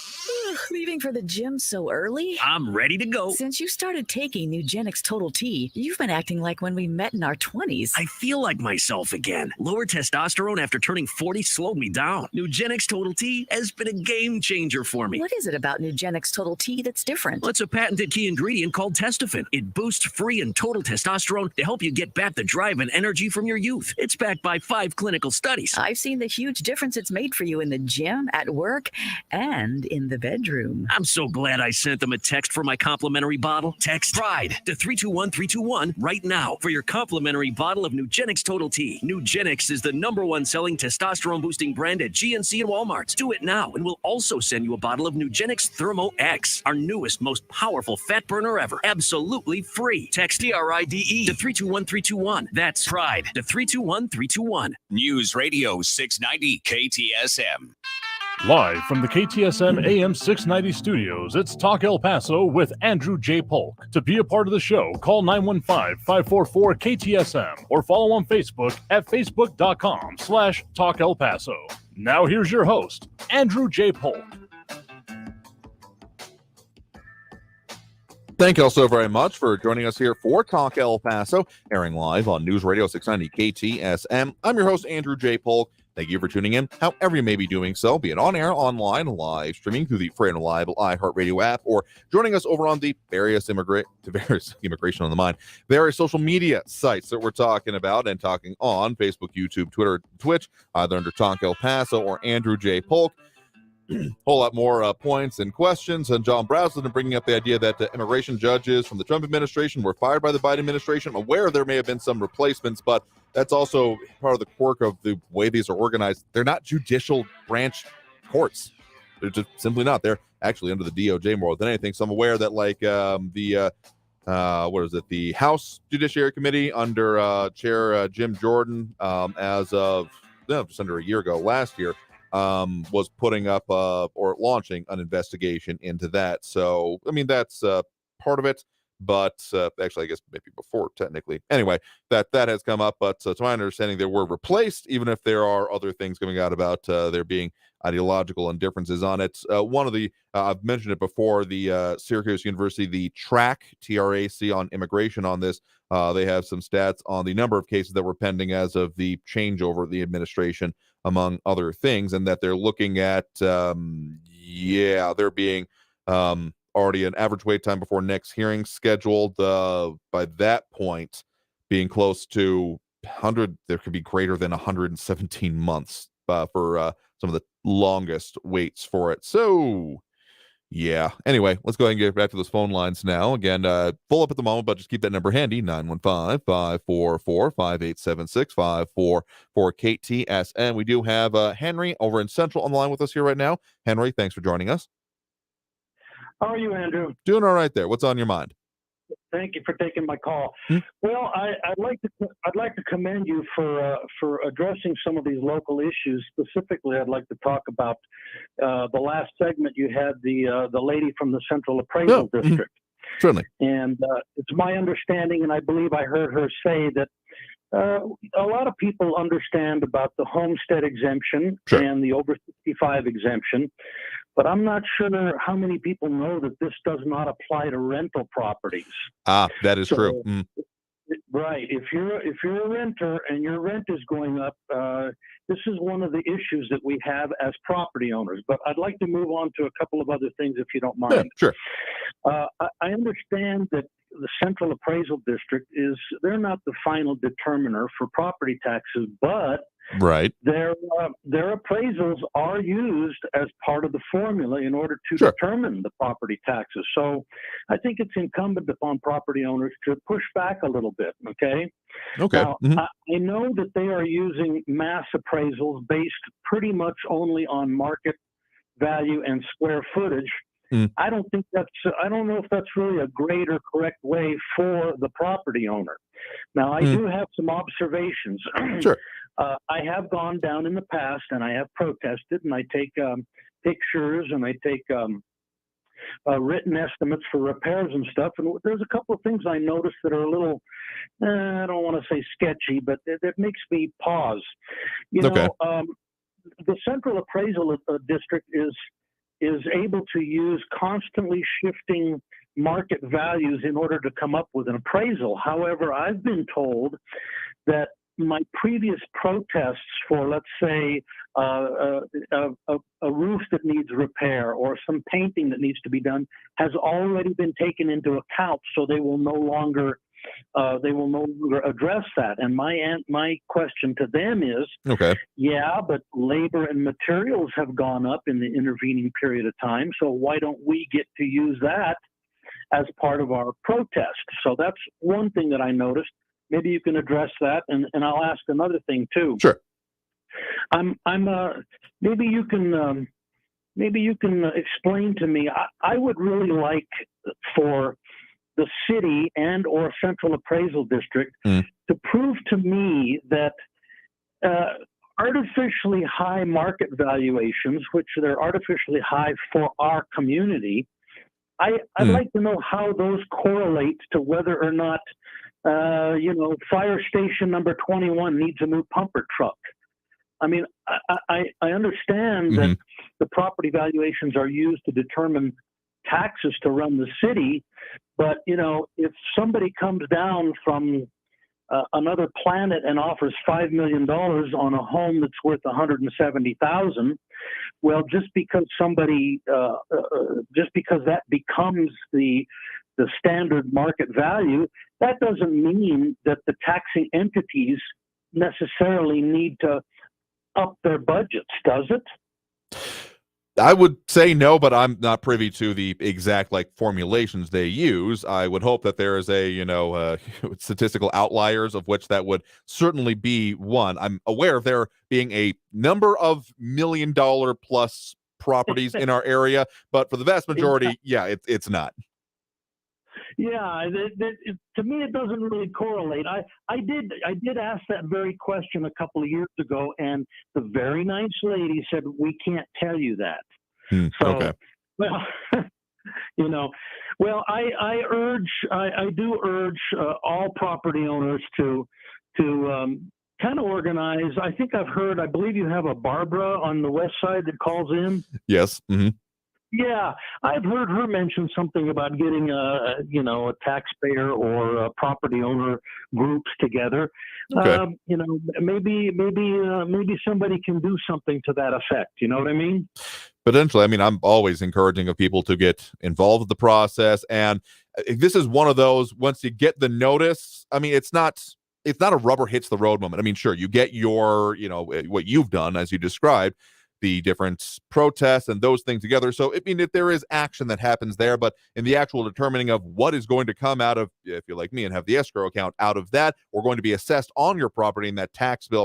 Leaving for the gym so early? I'm ready to go. Since you started taking Nugenix Total T, you've been acting like when we met in our 20s. I feel like myself again. Lower testosterone after turning 40 slowed me down. Nugenix Total T has been a game changer for me. What is it about Nugenix Total T that's different? Well, it's a patented key ingredient called testofen. It boosts free and total testosterone to help you get back the drive and energy from your youth. It's backed by 5 clinical studies. I've seen the huge difference it's made for you in the gym, at work, and in the bedroom. I'm so glad I sent them a text for my complimentary bottle. Text PRIDE to 321321 right now for your complimentary bottle of Nugenix Total T. Nugenix is the #1 selling testosterone boosting brand at GNC and Walmart. Do it now and we'll also send you a bottle of Nugenix Thermo X, our newest, most powerful fat burner ever. Absolutely free. Text PRIDE to 321321. That's PRIDE to 321321. News Radio 690 KTSM. Live from the KTSM AM 690 studios, it's Talk El Paso with Andrew J. Polk. To be a part of the show, call 915-544-KTSM or follow on Facebook at facebook.com/Talk El Paso. Now here's your host, Andrew J. Polk. Thank you all so very much for joining us here for Talk El Paso, airing live on News Radio 690 KTSM. I'm your host, Andrew J. Polk. Thank you for tuning in, however you may be doing so, be it on air, online, live streaming through the free and reliable iHeartRadio app, or joining us over on the various immigration on the mind, various social media sites that we're talking about and talking on Facebook, YouTube, Twitter, Twitch, either under Talk El Paso or Andrew J. Polk. Whole lot more points and questions. And John Braslin bringing up the idea that immigration judges from the Trump administration were fired by the Biden administration. I'm aware there may have been some replacements, but that's also part of the quirk of the way these are organized. They're not judicial branch courts. They're just simply not. They're actually under the DOJ more than anything. So I'm aware that the House Judiciary Committee under Chair Jim Jordan, as of just under a year ago, last year, was putting up or launching an investigation into that. So, I mean, that's part of it, but actually, I guess maybe before, technically. Anyway, that has come up, but to my understanding, they were replaced, even if there are other things coming out about there being ideological and differences on it. One of the, I've mentioned it before, the Syracuse University, the TRAC on immigration on this, they have some stats on the number of cases that were pending as of the changeover of the administration, among other things, and that they're looking at, there being already an average wait time before next hearing scheduled, by that point being close to 100, there could be greater than 117 months for some of the longest waits for it. So, yeah. Anyway, let's go ahead and get back to those phone lines now. Again, full up at the moment, but just keep that number handy, 915-544-5876-544-KTSN. We do have Henry over in Central on the line with us here right now. Henry, thanks for joining us. How are you, Andrew? Doing all right there. What's on your mind? Thank you for taking my call. Well, I'd like to commend you for addressing some of these local issues. Specifically, I'd like to talk about the last segment you had, the lady from the Central Appraisal District. Certainly. And it's my understanding, and I believe I heard her say that a lot of people understand about the homestead exemption and the over 65 exemption, but I'm not sure how many people know that this does not apply to rental properties. That is true. Right. If you're a renter and your rent is going up, this is one of the issues that we have as property owners. But I'd like to move on to a couple of other things, if you don't mind. Yeah, sure. I understand that the Central Appraisal District they're not the final determiner for property taxes, but their appraisals are used as part of the formula in order to determine the property taxes. So I think it's incumbent upon property owners to push back a little bit, okay? Now, I know that they are using mass appraisals based pretty much only on market value and square footage. I don't know if that's really a great or correct way for the property owner. Now, I do have some observations. Sure. I have gone down in the past and I have protested, and I take pictures and I take written estimates for repairs and stuff. And there's a couple of things I noticed that are a little, I don't want to say sketchy, but that makes me pause. You know, the Central Appraisal District is able to use constantly shifting market values in order to come up with an appraisal. However, I've been told that my previous protests for, let's say, a roof that needs repair or some painting that needs to be done has already been taken into account, so they will no longer address that. And my question to them is, yeah, but labor and materials have gone up in the intervening period of time, so why don't we get to use that as part of our protest? So that's one thing that I noticed. Maybe you can address that, and I'll ask another thing too. Sure. Maybe you can explain to me. I would really like for the city and or Central Appraisal District to prove to me that artificially high market valuations, which they're artificially high for our community, I'd like to know how those correlate to whether or not, fire station number 21 needs a new pumper truck. I mean, I understand that the property valuations are used to determine taxes to run the city, but, if somebody comes down from another planet and offers $5 million on a home that's worth $170,000. Well, just because somebody, just because that becomes the standard market value, that doesn't mean that the taxing entities necessarily need to up their budgets, does it? I would say no, but I'm not privy to the exact formulations they use. I would hope that there is a statistical outliers, of which that would certainly be one. I'm aware of there being a number of $1 million plus properties in our area, but for the vast majority, it's not. Yeah, to me, it doesn't really correlate. I did ask that very question a couple of years ago, and the very nice lady said, "We can't tell you that." So, okay. Well, I do urge all property owners to kind of organize. I believe you have a Barbara on the west side that calls in. Yes. Mm-hmm. Yeah, I've heard her mention something about getting a taxpayer or a property owner groups together. Okay. Maybe somebody can do something to that effect. You know what I mean? Potentially. I mean, I'm always encouraging of people to get involved with the process, and this is one of those. Once you get the notice, I mean, it's not a rubber hits the road moment. I mean, sure, you get your, what you've done as you described, the different protests and those things together. So, I mean, if there is action that happens there, but in the actual determining of what is going to come out of, if you're like me and have the escrow account out of that, or going to be assessed on your property in that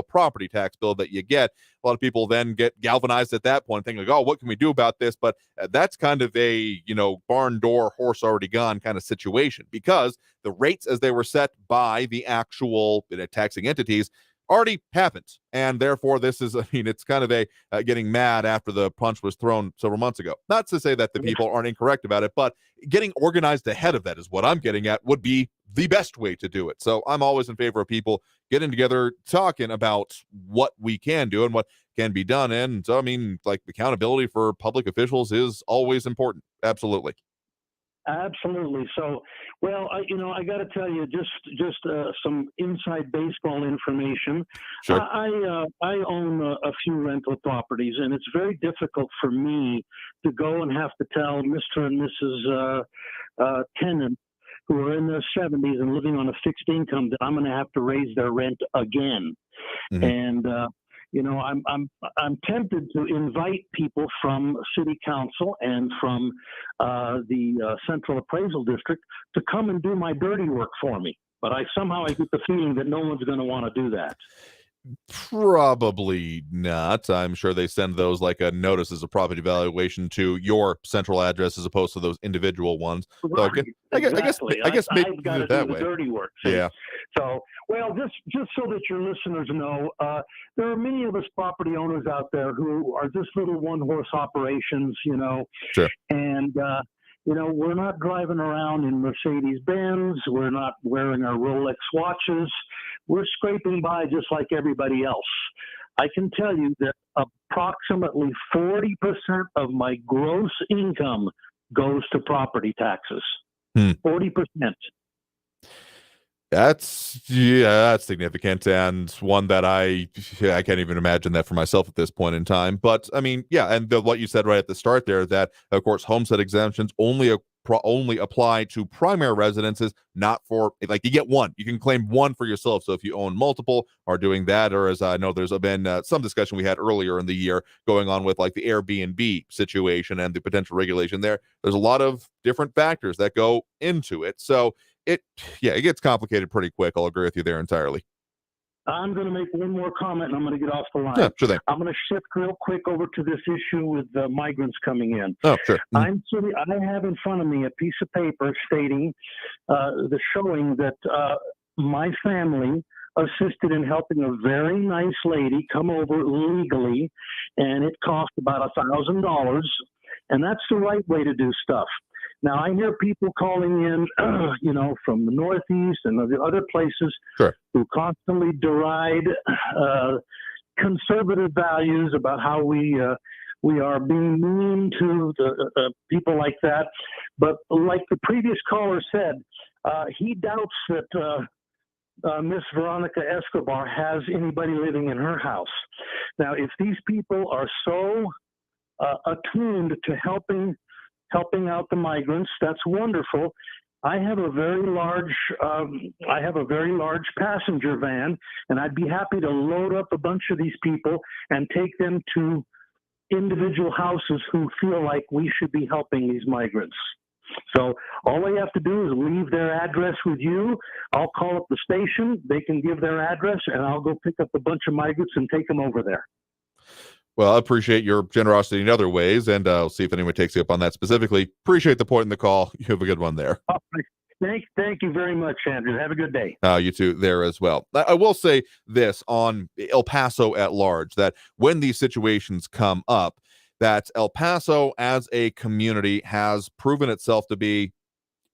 property tax bill that you get, a lot of people then get galvanized at that point, thinking, oh, what can we do about this? But that's kind of a, barn door, horse already gone kind of situation, because the rates as they were set by the actual taxing entities already happened. And therefore, this is, it's kind of a getting mad after the punch was thrown several months ago. Not to say that the people aren't incorrect about it, but getting organized ahead of that is what I'm getting at, would be the best way to do it. So I'm always in favor of people getting together, talking about what we can do and what can be done. And so, accountability for public officials is always important. Absolutely. Absolutely. So, well, I got to tell you, just some inside baseball information. Sure. I own a few rental properties, and it's very difficult for me to go and have to tell Mr. and Mrs. Tenants who are in their 70s and living on a fixed income that I'm going to have to raise their rent again. Mm-hmm. And I'm tempted to invite people from City Council and from the Central Appraisal District to come and do my dirty work for me. But I get the feeling that no one's going to want to do that. Probably not. I'm sure they send those like a notice as a property evaluation to your central address as opposed to those individual ones. Right. So I guess maybe I've got to that do way. the dirty work. See? Yeah. So, well, just so that your listeners know, there are many of us property owners out there who are just little one-horse operations, Sure. And we're not driving around in Mercedes-Benz. We're not wearing our Rolex watches. We're scraping by just like everybody else. I can tell you that approximately 40% of my gross income goes to property taxes. 40%. That's significant, and one that I can't even imagine that for myself at this point in time. But and what you said right at the start there, that of course homestead exemptions only apply to primary residences, not for you get one. You can claim one for yourself. So if you own multiple, are doing that, or as I know, there's been some discussion we had earlier in the year going on with the Airbnb situation and the potential regulation there. There's a lot of different factors that go into it. So it gets complicated pretty quick. I'll agree with you there entirely. I'm going to make one more comment and I'm going to get off the line. Yeah, sure thing. I'm going to shift real quick over to this issue with the migrants coming in. Oh, sure. I have in front of me a piece of paper stating showing that my family assisted in helping a very nice lady come over legally, and it cost about $1,000, and that's the right way to do stuff. Now, I hear people calling in, from the Northeast and the other places who constantly deride conservative values about how we are being mean to the people like that. But like the previous caller said, he doubts that Miss Veronica Escobar has anybody living in her house. Now, if these people are so attuned to helping out the migrants, that's wonderful. I have a very large passenger van, and I'd be happy to load up a bunch of these people and take them to individual houses who feel like we should be helping these migrants. So all they have to do is leave their address with you. I'll call up the station. They can give their address, and I'll go pick up a bunch of migrants and take them over there. Well, I appreciate your generosity in other ways, and I'll see if anyone takes you up on that specifically. Appreciate the point in the call. You have a good one there. Thank you very much, Andrew. Have a good day. You too there as well. I will say this on El Paso at large, that when these situations come up, that El Paso as a community has proven itself to be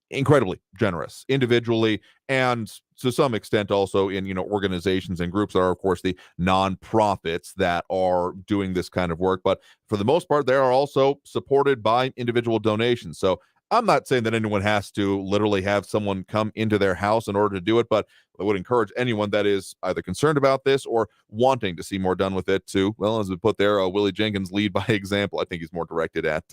incredibly generous individually and to some extent also in organizations and groups that are, of course, the nonprofits that are doing this kind of work. But for the most part, they are also supported by individual donations. So I'm not saying that anyone has to literally have someone come into their house in order to do it, but I would encourage anyone that is either concerned about this or wanting to see more done with it to, well, as we put there, Willie Jenkins lead by example. I think he's more directed at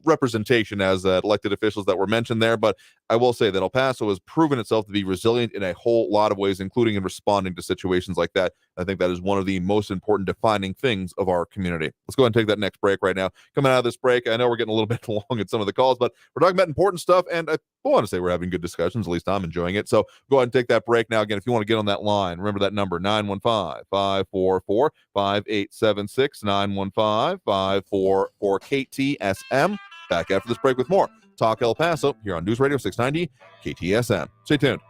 representation as elected officials that were mentioned there. But I will say that El Paso has proven itself to be resilient in a whole lot of ways, including in responding to situations like that. I think that is one of the most important defining things of our community. Let's go ahead and take that next break right now. Coming out of this break, I know we're getting a little bit long at some of the calls, but we're talking about important stuff, and I want to say we're having good discussions. At least I'm enjoying it. So go ahead and take that break now. Again, if you want to get on that line, remember that number, 915-544-5876, 915-544-KTSM. Back after this break with more Talk El Paso here on News Radio 690 KTSM. Stay tuned.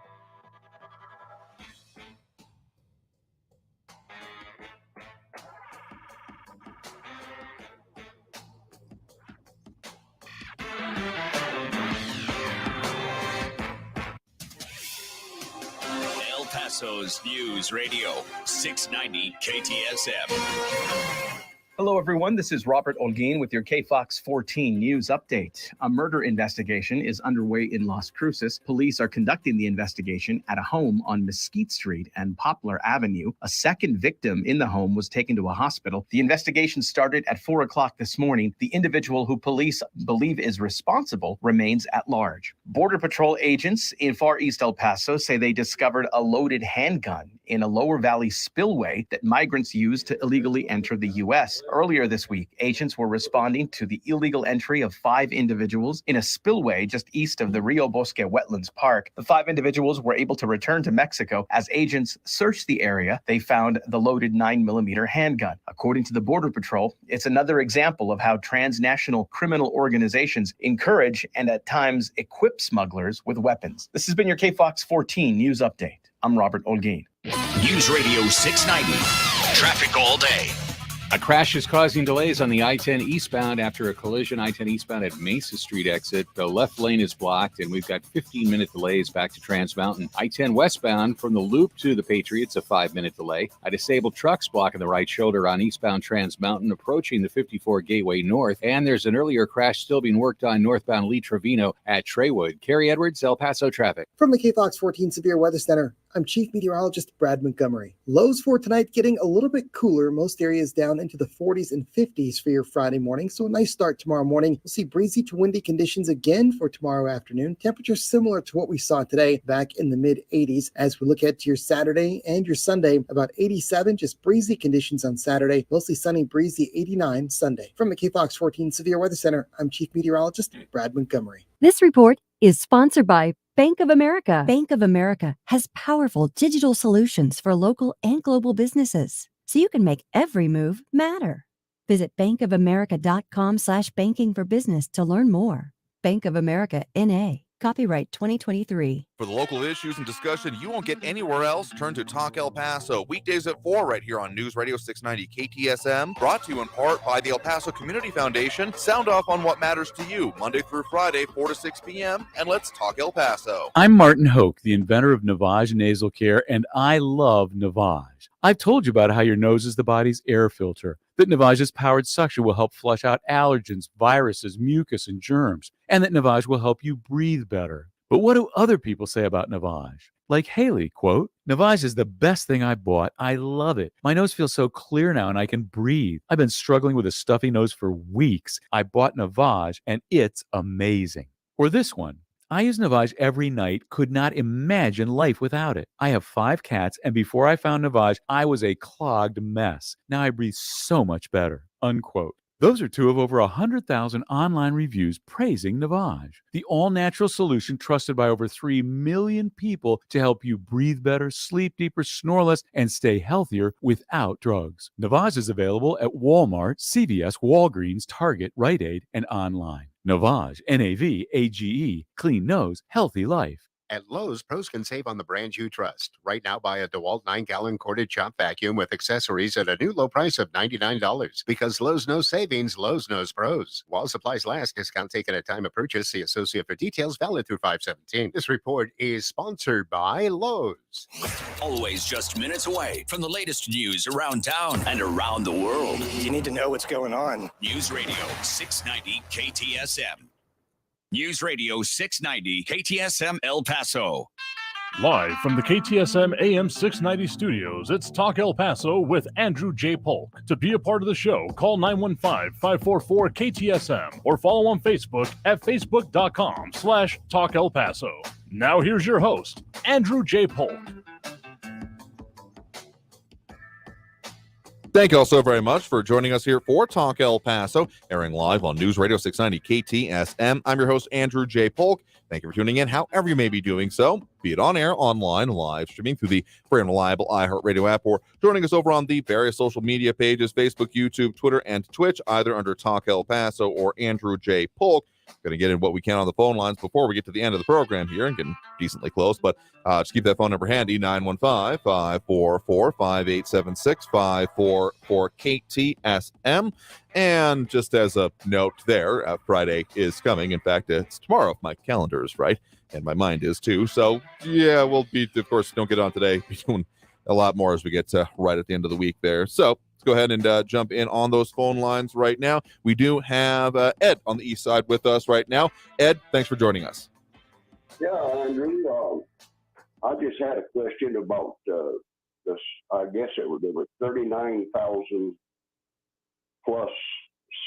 El Paso's News Radio 690 KTSM. Hello, everyone. This is Robert Olguin with your KFOX 14 News Update. A murder investigation is underway in Las Cruces. Police are conducting the investigation at a home on Mesquite Street and Poplar Avenue. A second victim in the home was taken to a hospital. The investigation started at 4 o'clock this morning. The individual who police believe is responsible remains at large. Border Patrol agents in Far East El Paso say they discovered a loaded handgun in a Lower Valley spillway that migrants use to illegally enter the U.S. Earlier this week, agents were responding to the illegal entry of 5 individuals in a spillway just east of the Rio Bosque Wetlands Park. The 5 individuals were able to return to Mexico. As agents searched the area, they found the loaded 9mm handgun. According to the Border Patrol, it's another example of how transnational criminal organizations encourage and at times equip smugglers with weapons. This has been your KFOX 14 News Update. I'm Robert Olguin. News Radio 690. Traffic all day. A crash is causing delays on the I-10 eastbound after a collision. I-10 eastbound at Mesa Street exit. The left lane is blocked, and we've got 15-minute delays back to Trans Mountain. I-10 westbound from the Loop to the Patriots, a 5-minute delay. A disabled truck's blocking the right shoulder on eastbound Trans Mountain, approaching the 54 Gateway North. And there's an earlier crash still being worked on northbound Lee Trevino at Treywood. Carrie Edwards, El Paso traffic. From the KFOX 14 Severe Weather Center, I'm Chief Meteorologist Brad Montgomery. Lows for tonight getting a little bit cooler. Most areas down into the 40s and 50s for your Friday morning. So a nice start tomorrow morning. We'll see breezy to windy conditions again for tomorrow afternoon. Temperatures similar to what we saw today, back in the mid 80s. As we look ahead to your Saturday and your Sunday, about 87, just breezy conditions on Saturday. Mostly sunny, breezy 89 Sunday. From the KFOX 14 Severe Weather Center, I'm Chief Meteorologist Brad Montgomery. This report is sponsored by Bank of America. Bank of America has powerful digital solutions for local and global businesses, so you can make every move matter. Visit bankofamerica.com/banking for business to learn more. Bank of America, N.A. Copyright 2023. For the local issues and discussion you won't get anywhere else, turn to Talk El Paso. Weekdays at 4 right here on News Radio 690 KTSM. Brought to you in part by the El Paso Community Foundation. Sound off on what matters to you, Monday through Friday, 4 to 6 p.m. And let's talk El Paso. I'm Martin Hoke, the inventor of Navage Nasal Care, and I love Navage. I've told you about how your nose is the body's air filter, that Navage's powered suction will help flush out allergens, viruses, mucus, and germs, and that Navage will help you breathe better. But what do other people say about Navage? Like Haley, quote, Navage is the best thing I bought. I love it. My nose feels so clear now and I can breathe. I've been struggling with a stuffy nose for weeks. I bought Navage and it's amazing. Or this one. I use Navage every night, could not imagine life without it. I have 5 cats, and before I found Navage, I was a clogged mess. Now I breathe so much better, unquote. Those are 2 of over 100,000 online reviews praising Navage, the all-natural solution trusted by over 3 million people to help you breathe better, sleep deeper, snore less, and stay healthier without drugs. Navage is available at Walmart, CVS, Walgreens, Target, Rite Aid, and online. Navage, N-A-V-A-G-E, clean nose, healthy life. At Lowe's, pros can save on the brand you trust. Right now, buy a DeWalt 9-gallon corded chop vacuum with accessories at a new low price of $99. Because Lowe's knows savings, Lowe's knows pros. While supplies last, discount taken at time of purchase. See associate for details, valid through 5/17. This report is sponsored by Lowe's. Always just minutes away from the latest news around town and around the world. You need to know what's going on. News Radio 690 KTSM. News Radio 690 KTSM El Paso. Live from the KTSM AM 690 studios, it's Talk El Paso with Andrew J. Polk. To be a part of the show, call 915-544-KTSM or follow on Facebook at facebook.com/Talk El Paso. Now here's your host, Andrew J. Polk. Thank you all so very much for joining us here for Talk El Paso, airing live on News Radio 690 KTSM. I'm your host, Andrew J. Polk. Thank you for tuning in, however you may be doing so, be it on air, online, live streaming through the free and reliable iHeartRadio app, or joining us over on the various social media pages, Facebook, YouTube, Twitter, and Twitch, either under Talk El Paso or Andrew J. Polk. Going to get in what we can on the phone lines before we get to the end of the program here and getting decently close, but just keep that phone number handy, 915-544-5876, 544-KTSM. And just as a note there, Friday is coming. In fact, it's tomorrow if my calendar is right, and my mind is too. So, yeah, we'll be, of course, don't get on today, be doing a lot more as we get to right at the end of the week there. So, go ahead and jump in on those phone lines right now. We do have Ed on the east side with us right now. Ed, thanks for joining us. Yeah, Andrew, I just had a question about this. I guess there were 39,000 plus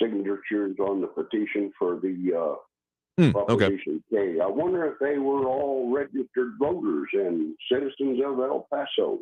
signatures on the petition for the Proposition K. I wonder if they were all registered voters and citizens of El Paso.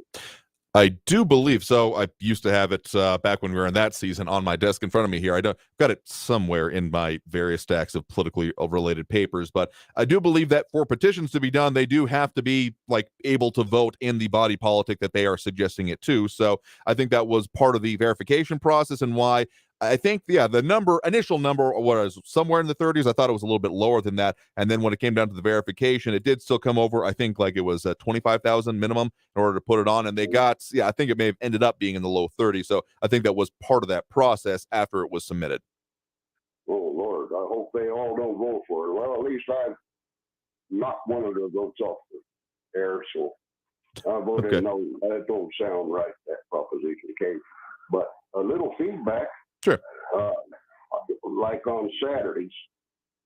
I do believe so. I used to have it back when we were in that season on my desk in front of me here. Got it somewhere in my various stacks of politically related papers, but I do believe that for petitions to be done, they do have to be like able to vote in the body politic that they are suggesting it to. So I think that was part of the verification process, and why I think, the initial number was somewhere in the 30s. I thought it was a little bit lower than that. And then when it came down to the verification, it did still come over. I think like it was 25,000 minimum in order to put it on. And they got, I think it may have ended up being in the low 30s. So I think that was part of that process after it was submitted. Oh, Lord, I hope they all don't vote for it. Well, at least I've knocked one of the votes off the air. So I voted no. That don't sound right, that Proposition came. But a little feedback. Sure. Like on Saturdays,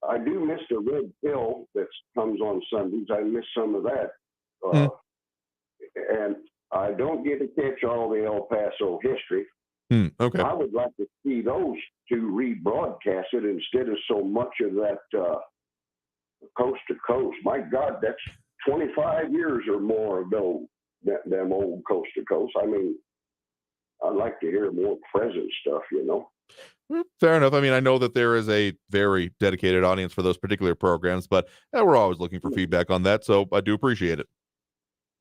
I do miss the red pill that comes on Sundays. I miss some of that. And I don't get to catch all the El Paso history. Okay. I would like to see those two rebroadcasted instead of so much of that coast to coast. My God, that's 25 years or more of them old coast to coast. I mean, I'd like to hear more present stuff, Fair enough. I mean, I know that there is a very dedicated audience for those particular programs, but we're always looking for feedback on that, so I do appreciate it.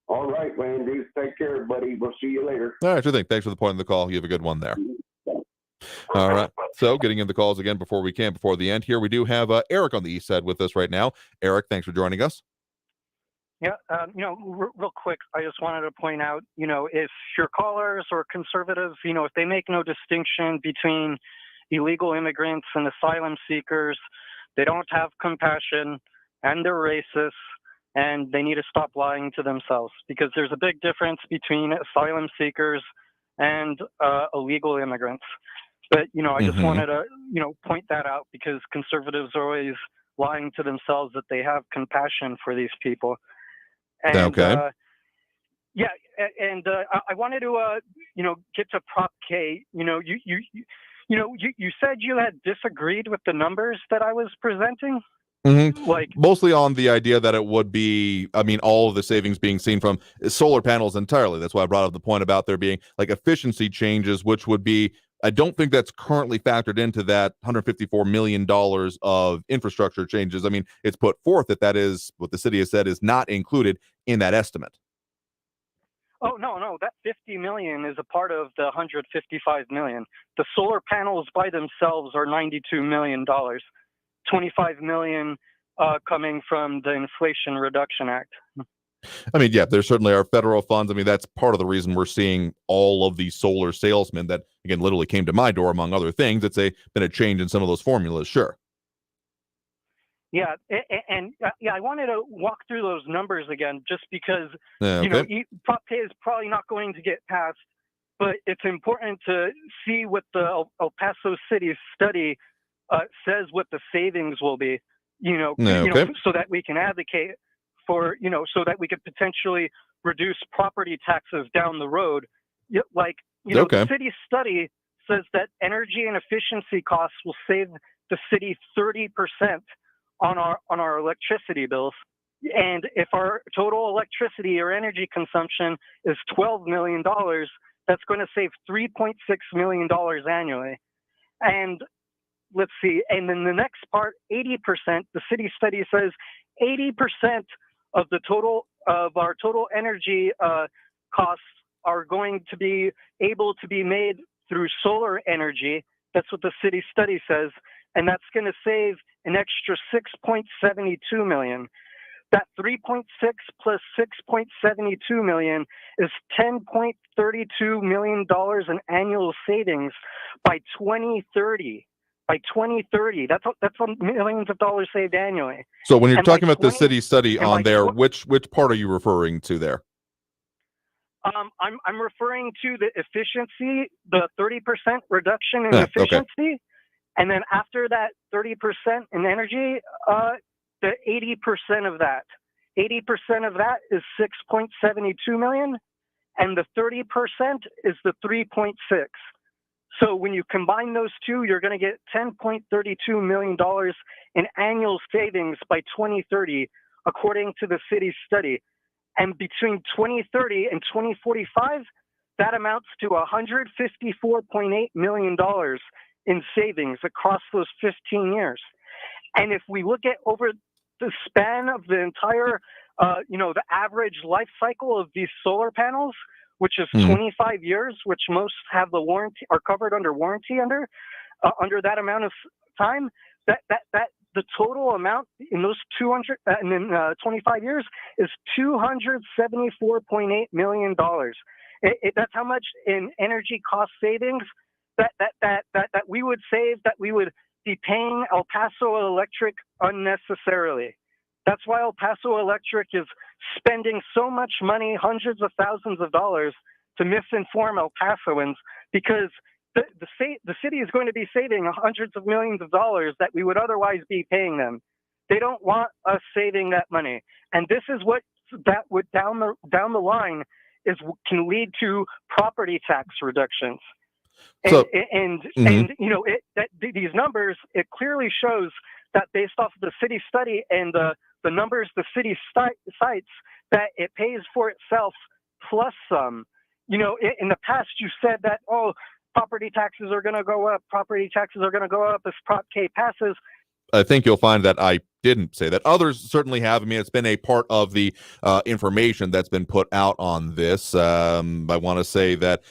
All right, Randy. Take care, buddy. We'll see you later. All right, sure thing. Thanks for the point of the call. You have a good one there. All right. So getting in the calls again before the end here, we do have Eric on the east side with us right now. Eric, thanks for joining us. Yeah, real quick, I just wanted to point out, if your callers or conservatives, if they make no distinction between illegal immigrants and asylum seekers, they don't have compassion, and they're racist, and they need to stop lying to themselves, because there's a big difference between asylum seekers and illegal immigrants. But, I just wanted to, point that out, because conservatives are always lying to themselves that they have compassion for these people. And, Okay. Yeah, and I wanted to, get to Prop K. You said you had disagreed with the numbers that I was presenting. Like, mostly on the idea that it would be, all of the savings being seen from solar panels entirely. That's why I brought up the point about there being like efficiency changes, which would be, I don't think that's currently factored into that $154 million of infrastructure changes. It's put forth that is what the city has said is not included in that estimate. oh no, that 50 million is a part of the 155 million. The solar panels by themselves are $92 million. 25 million coming from the Inflation Reduction Act. Yeah, there certainly are federal funds. That's part of the reason we're seeing all of these solar salesmen that, again, literally came to my door, among other things. It's been a change in some of those formulas, sure. Yeah, and I wanted to walk through those numbers again, just because, Prop K is probably not going to get passed, but it's important to see what the El Paso City study says what the savings will be, so that we can advocate for, so that we could potentially reduce property taxes down the road. The city study says that energy and efficiency costs will save the city 30% on our electricity bills. And if our total electricity or energy consumption is $12 million, that's going to save $3.6 million annually. And let's see, and then the next part, 80%, the city study says 80% of our total energy costs are going to be able to be made through solar energy. That's what the city study says. And that's going to save an extra $6.72 million. That 3.6 plus 6.72 million is $10.32 million in annual savings by 2030. By 2030, that's millions of dollars saved annually. So when you're talking about the city study on there, which part are you referring to there? I'm referring to the efficiency, the 30% reduction in efficiency, okay. And then after that 30% in energy, the 80% of that. 80% of that is 6.72 million, and the 30% is the 3.6. So when you combine those two, you're going to get $10.32 million in annual savings by 2030, according to the city study. And between 2030 and 2045, that amounts to $154.8 million in savings across those 15 years. And if we look at over the span of the entire, the average life cycle of these solar panels, which is 25 years, which most have the warranty, are covered under warranty under that amount of time, that the total amount in those 25 years is $274.8 million. That's how much in energy cost savings that we would save, that we would be paying El Paso Electric unnecessarily. That's why El Paso Electric is spending so much money, hundreds of thousands of dollars, to misinform El Pasoans, because the city is going to be saving hundreds of millions of dollars that we would otherwise be paying them. They don't want us saving that money, and this is what that would down the line can lead to property tax reductions. And these numbers, it clearly shows that based off of the city study and the numbers the city cites, that it pays for itself plus some. In the past, you said that, property taxes are going to go up. Property taxes are going to go up as Prop K passes. I think you'll find that I didn't say that. Others certainly have. It's been a part of the information that's been put out on this. I want to say that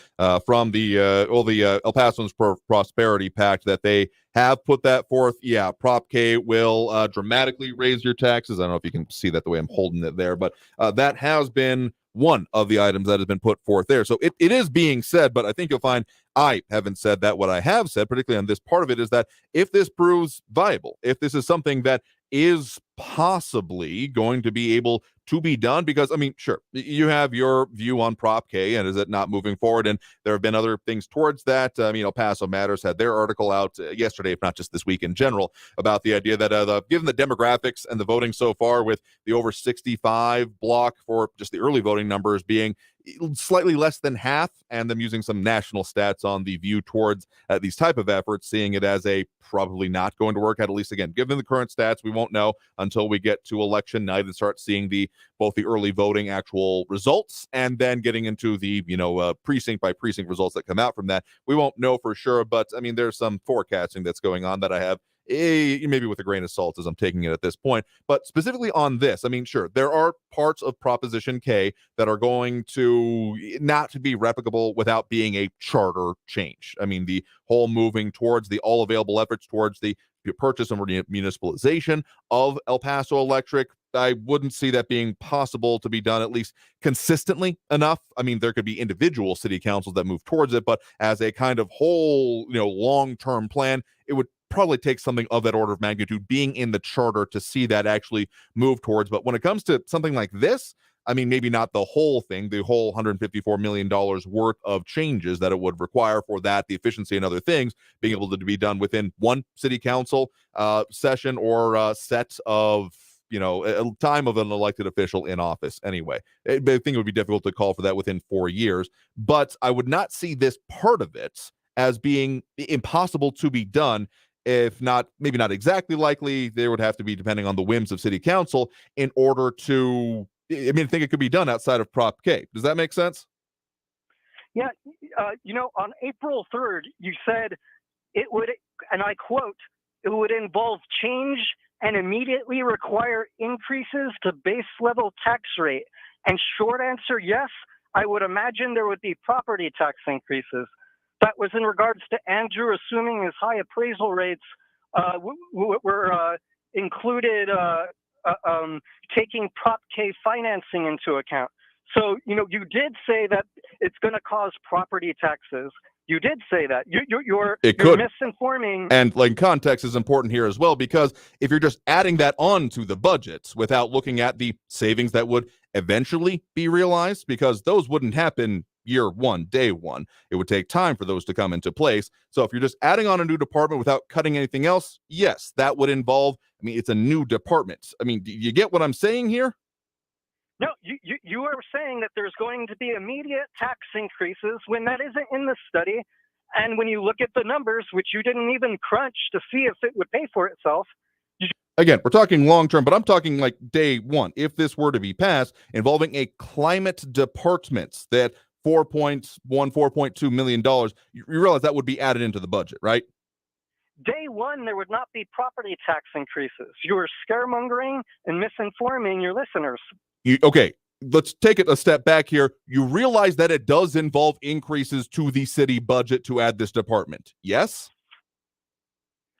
from the El Paso's Prosperity Pact, that they have put that forth. Yeah, Prop K will dramatically raise your taxes. I don't know if you can see that the way I'm holding it there, but that has been one of the items that has been put forth there. So it is being said, but I think you'll find I haven't said that. What I have said, particularly on this part of it, is that if this proves viable, if this is something that is possibly going to be able to be done? Because, I mean, sure, you have your view on Prop K and is it not moving forward? And there have been other things towards that. El Paso Matters had their article out yesterday, if not just this week in general, about the idea that given the demographics and the voting so far, with the over 65 block for just the early voting numbers being slightly less than half, and them using some national stats on the view towards these type of efforts, seeing it as a probably not going to work, at least, again, given the current stats. We won't know until we get to election night and start seeing both the early voting actual results and then getting into the precinct by precinct results that come out from that. We won't know for sure, but I mean, there's some forecasting that's going on that I have maybe with a grain of salt as I'm taking it at this point. But specifically on this, I mean, sure, there are parts of Proposition K that are going to not to be replicable without being a charter change. I mean, the whole moving towards the all available efforts towards the purchase and municipalization of El Paso Electric, I wouldn't see that being possible to be done, at least consistently enough. I mean, there could be individual city councils that move towards it, but as a kind of whole, long-term plan, it would probably take something of that order of magnitude being in the charter to see that actually move towards. But when it comes to something like this, I mean, maybe not the whole thing, the whole $154 million worth of changes that it would require for that, the efficiency and other things being able to be done within one city council session or set of a time of an elected official in office anyway. I think it would be difficult to call for that within 4 years, but I would not see this part of it as being impossible to be done. If not, maybe not exactly likely, there would have to be, depending on the whims of city council, in order to, I think it could be done outside of Prop K. Does that make sense? Yeah. On April 3rd, you said it would, and I quote, it would involve change and immediately require increases to base level tax rate. And short answer, yes, I would imagine there would be property tax increases. That was in regards to Andrew assuming his high appraisal rates were included taking Prop K financing into account. So, you did say that it's going to cause property taxes. You did say that. You're misinforming. And context is important here as well, because if you're just adding that on to the budget without looking at the savings that would eventually be realized, because those wouldn't happen year one, day one. It would take time for those to come into place. So if you're just adding on a new department without cutting anything else, yes, that would involve, it's a new department. Do you get what I'm saying here? No, you are saying that there's going to be immediate tax increases when that isn't in the study. And when you look at the numbers, which you didn't even crunch to see if it would pay for itself. Again, we're talking long-term, but I'm talking like day one. If this were to be passed, involving a climate department, that $4.2 million, you realize that would be added into the budget, right? Day one, there would not be property tax increases. You are scaremongering and misinforming your listeners. Okay, let's take it a step back here. You realize that it does involve increases to the city budget to add this department, yes?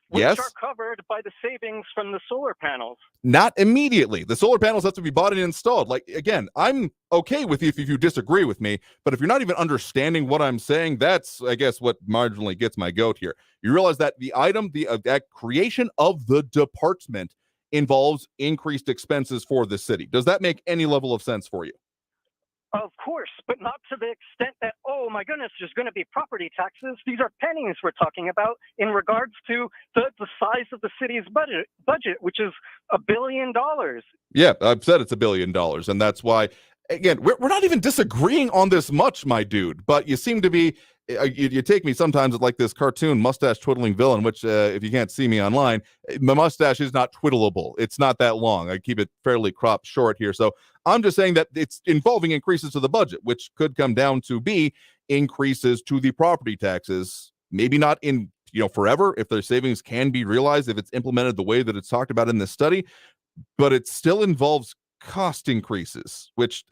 Which yes? are covered by the savings from the solar panels. Not immediately. The solar panels have to be bought and installed. Again, I'm okay with you if you disagree with me, but if you're not even understanding what I'm saying, that's, I guess, what marginally gets my goat here. You realize that the item, that creation of the department involves increased expenses for the city. Does that make any level of sense for you? Of course, but not to the extent that, oh my goodness, there's going to be property taxes. These are pennies we're talking about in regards to the size of the city's budget, which is $1 billion. Yeah, I've said it's $1 billion, and that's why, again, we're not even disagreeing on this much, my dude, but you seem to be, you take me sometimes like this cartoon mustache twiddling villain, which if you can't see me online, my mustache is not twiddleable. It's not that long. I keep it fairly cropped short here. So I'm just saying that it's involving increases to the budget, which could come down to be increases to the property taxes, maybe not in, forever, if their savings can be realized, if it's implemented the way that it's talked about in this study, but it still involves cost increases, which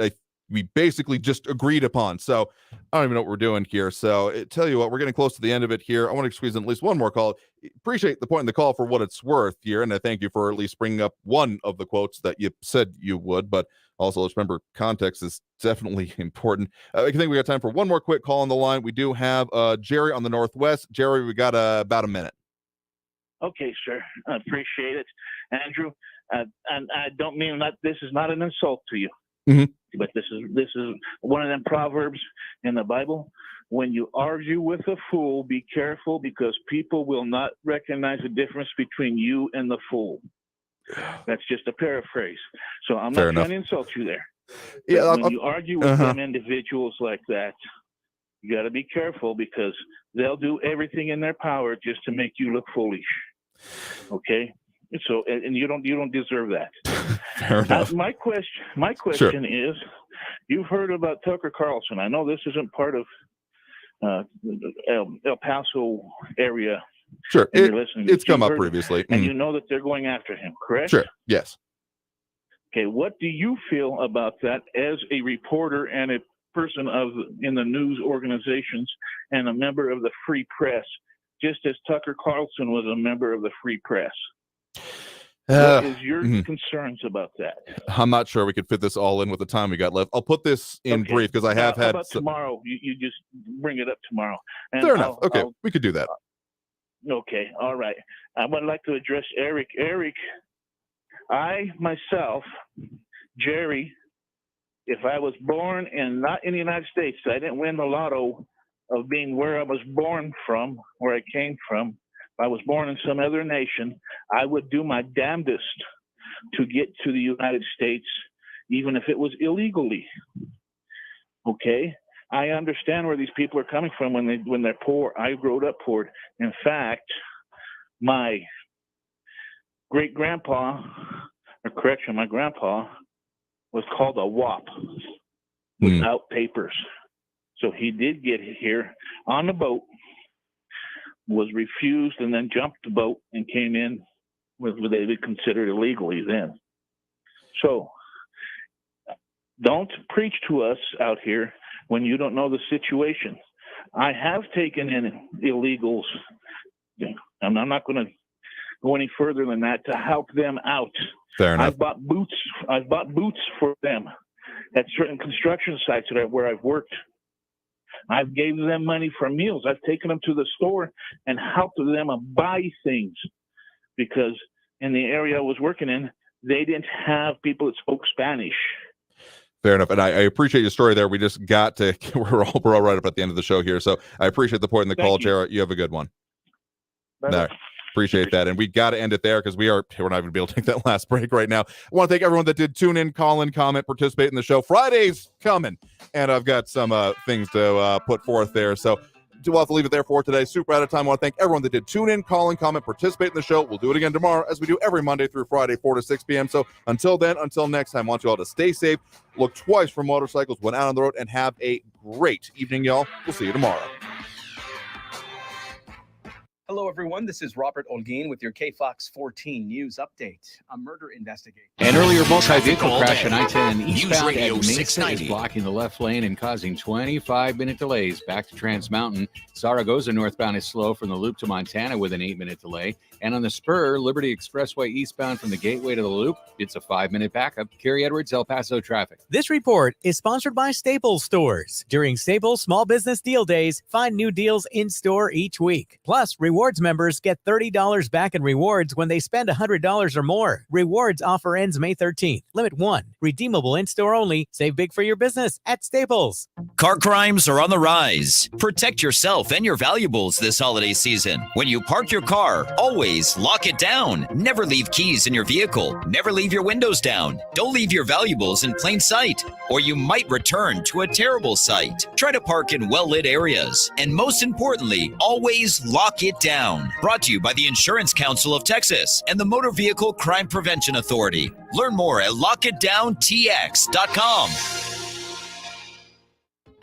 we basically just agreed upon. So I don't even know what we're doing here. So tell you what, we're getting close to the end of it here. I want to squeeze in at least one more call. Appreciate the point in the call for what it's worth here. And I thank you for at least bringing up one of the quotes that you said you would, but also let's remember context is definitely important. I think we got time for one more quick call on the line. We do have Jerry on the Northwest. Jerry, we got about a minute. Okay, sir. I appreciate it. Andrew, and I don't mean that this is not an insult to you, but this is one of them proverbs in the Bible. When you argue with a fool, be careful, because people will not recognize the difference between you and the fool. That's just a paraphrase. So I'm not trying to insult you there. Yeah, when you argue with them individuals like that, you got to be careful, because they'll do everything in their power just to make you look foolish. Okay, so and you don't deserve that. Fair enough. My question is, you've heard about Tucker Carlson. I know this isn't part of El Paso area. Sure, it's come up previously, and you know that they're going after him, correct? Sure. Yes. Okay, what do you feel about that as a reporter and a person in the news organizations and a member of the Free Press, just as Tucker Carlson was a member of the Free Press? What is your concerns about that? I'm not sure we could fit this all in with the time we got left. I'll put this in brief, because I have how had about tomorrow? You just bring it up tomorrow. And fair enough. Okay, we could do that. Okay, all right. I would like to address Eric. Eric, I myself, Jerry, if I was born not in the United States, I didn't win the lotto of being where I was born from, where I came from. If I was born in some other nation, I would do my damnedest to get to the United States, even if it was illegally. Okay? I understand where these people are coming from when they're poor. I grew up poor. In fact, my great-grandpa, my grandpa was called a WAP, without papers. So he did get here on the boat, was refused, and then jumped the boat and came in with what they would consider illegally then. So don't preach to us out here when you don't know the situation. I have taken in illegals, and I'm not going to go any further than that, to help them out. Fair enough. I've bought boots for them at certain construction sites where I've worked. I've gave them money for meals. I've taken them to the store and helped them buy things, because in the area I was working in, they didn't have people that spoke Spanish. Fair enough. And I appreciate your story there. We just got to, we're all right up at the end of the show here. So I appreciate the point in the call, Jared. You have a good one. No, appreciate that. And we got to end it there, because we're not even going to be able to take that last break right now. I want to thank everyone that did tune in, call in, comment, participate in the show. Friday's coming, and I've got some things to put forth there. So we'll have to leave it there for today. Super out of time. I want to thank everyone that did tune in, call in, comment, participate in the show. We'll do it again tomorrow, as we do every Monday through Friday, 4 to 6 p.m. So until then, until next time, I want you all to stay safe, look twice for motorcycles when out on the road, and have a great evening, y'all. We'll see you tomorrow. Hello, everyone. This is Robert Olguin with your KFOX 14 News Update. A murder investigation. An earlier multi-vehicle crash on I-10 News eastbound Radio at Mesa 690 is blocking the left lane and causing 25-minute delays back to Trans Mountain. Zaragoza northbound is slow from the loop to Montana with an 8-minute delay. And on the spur, Liberty Expressway eastbound from the gateway to the loop, it's a 5-minute backup. Kerry Edwards, El Paso traffic. This report is sponsored by Staples Stores. During Staples Small Business Deal Days, find new deals in store each week. Plus, rewards members get $30 back in rewards when they spend $100 or more. Rewards offer ends May 13th. Limit 1. Redeemable in store only. Save big for your business at Staples. Car crimes are on the rise. Protect yourself and your valuables this holiday season. When you park your car, always lock it down. Never leave keys in your vehicle. Never leave your windows down. Don't leave your valuables in plain sight, or you might return to a terrible sight. Try to park in well-lit areas. And most importantly, always lock it down. Brought to you by the Insurance Council of Texas and the Motor Vehicle Crime Prevention Authority. Learn more at lockitdowntx.com.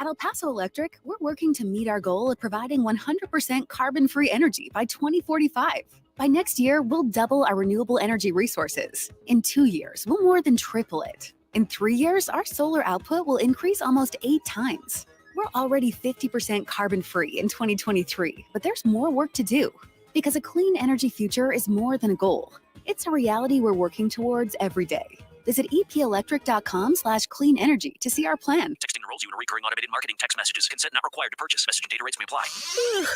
At El Paso Electric, we're working to meet our goal of providing 100% carbon-free energy by 2045. By next year, we'll double our renewable energy resources. In 2 years, we'll more than triple it. In 3 years, our solar output will increase almost 8 times. We're already 50% carbon-free in 2023, but there's more work to do. Because a clean energy future is more than a goal. It's a reality we're working towards every day. Visit epelectric.com/clean energy to see our plan. Texting enrolls you in recurring automated marketing text messages. Consent not required to purchase. Message and data rates may apply.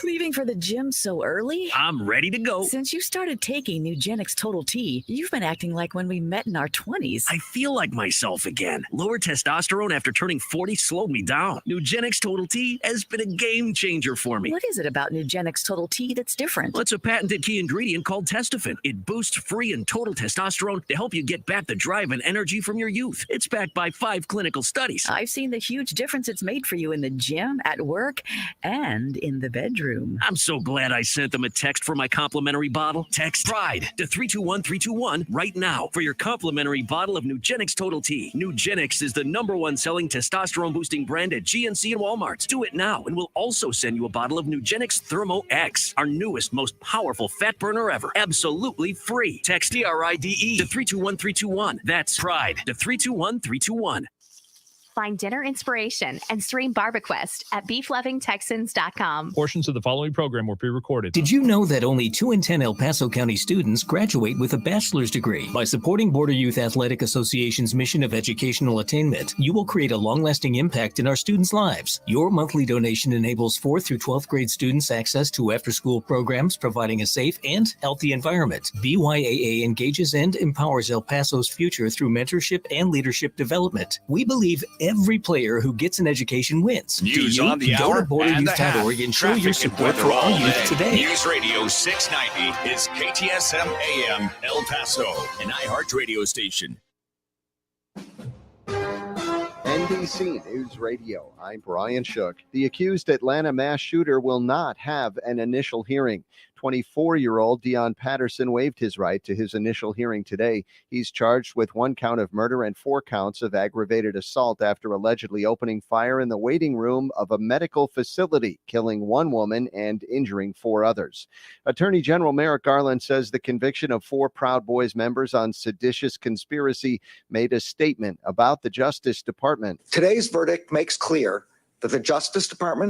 Leaving for the gym so early? I'm ready to go. Since you started taking Nugenix Total T, you've been acting like when we met in our 20s. I feel like myself again. Lower testosterone after turning 40 slowed me down. Nugenix Total T has been a game changer for me. What is it about Nugenix Total T that's different? Well, it's a patented key ingredient called testofen. It boosts free and total testosterone to help you get back the drive and energy from your youth. It's backed by 5 clinical studies. I've seen the huge difference it's made for you in the gym, at work, and in the bedroom. I'm so glad I sent them a text for my complimentary bottle. Text PRIDE to 321321 right now for your complimentary bottle of Nugenix Total T. Nugenix is the #1 selling testosterone boosting brand at GNC and Walmart. Do it now, and we'll also send you a bottle of Nugenix Thermo X, our newest, most powerful fat burner ever. Absolutely free. Text PRIDE to 321321. That's PRIDE to 321321. Find dinner inspiration and stream BarbeQuest at beeflovingtexans.com. Portions of the following program were pre-recorded. Did you know that only 2 in 10 El Paso County students graduate with a bachelor's degree? By supporting Border Youth Athletic Association's mission of educational attainment, you will create a long-lasting impact in our students' lives. Your monthly donation enables 4th through 12th grade students access to after-school programs, providing a safe and healthy environment. BYAA engages and empowers El Paso's future through mentorship and leadership development. We believe every player who gets an education wins. News on the Go hour to borderyouth.org and show your support for our youth today. News Radio 690 is KTSM AM El Paso, an iHeart radio station. NBC News Radio. I'm Brian Shook. The accused Atlanta mass shooter will not have an initial hearing. 24-year-old Dion Patterson waived his right to his initial hearing today. He's charged with 1 count of murder and 4 counts of aggravated assault after allegedly opening fire in the waiting room of a medical facility, killing 1 woman and injuring 4 others. Attorney General Merrick Garland says the conviction of 4 Proud Boys members on seditious conspiracy made a statement about the Justice Department. Today's verdict makes clear that the Justice Department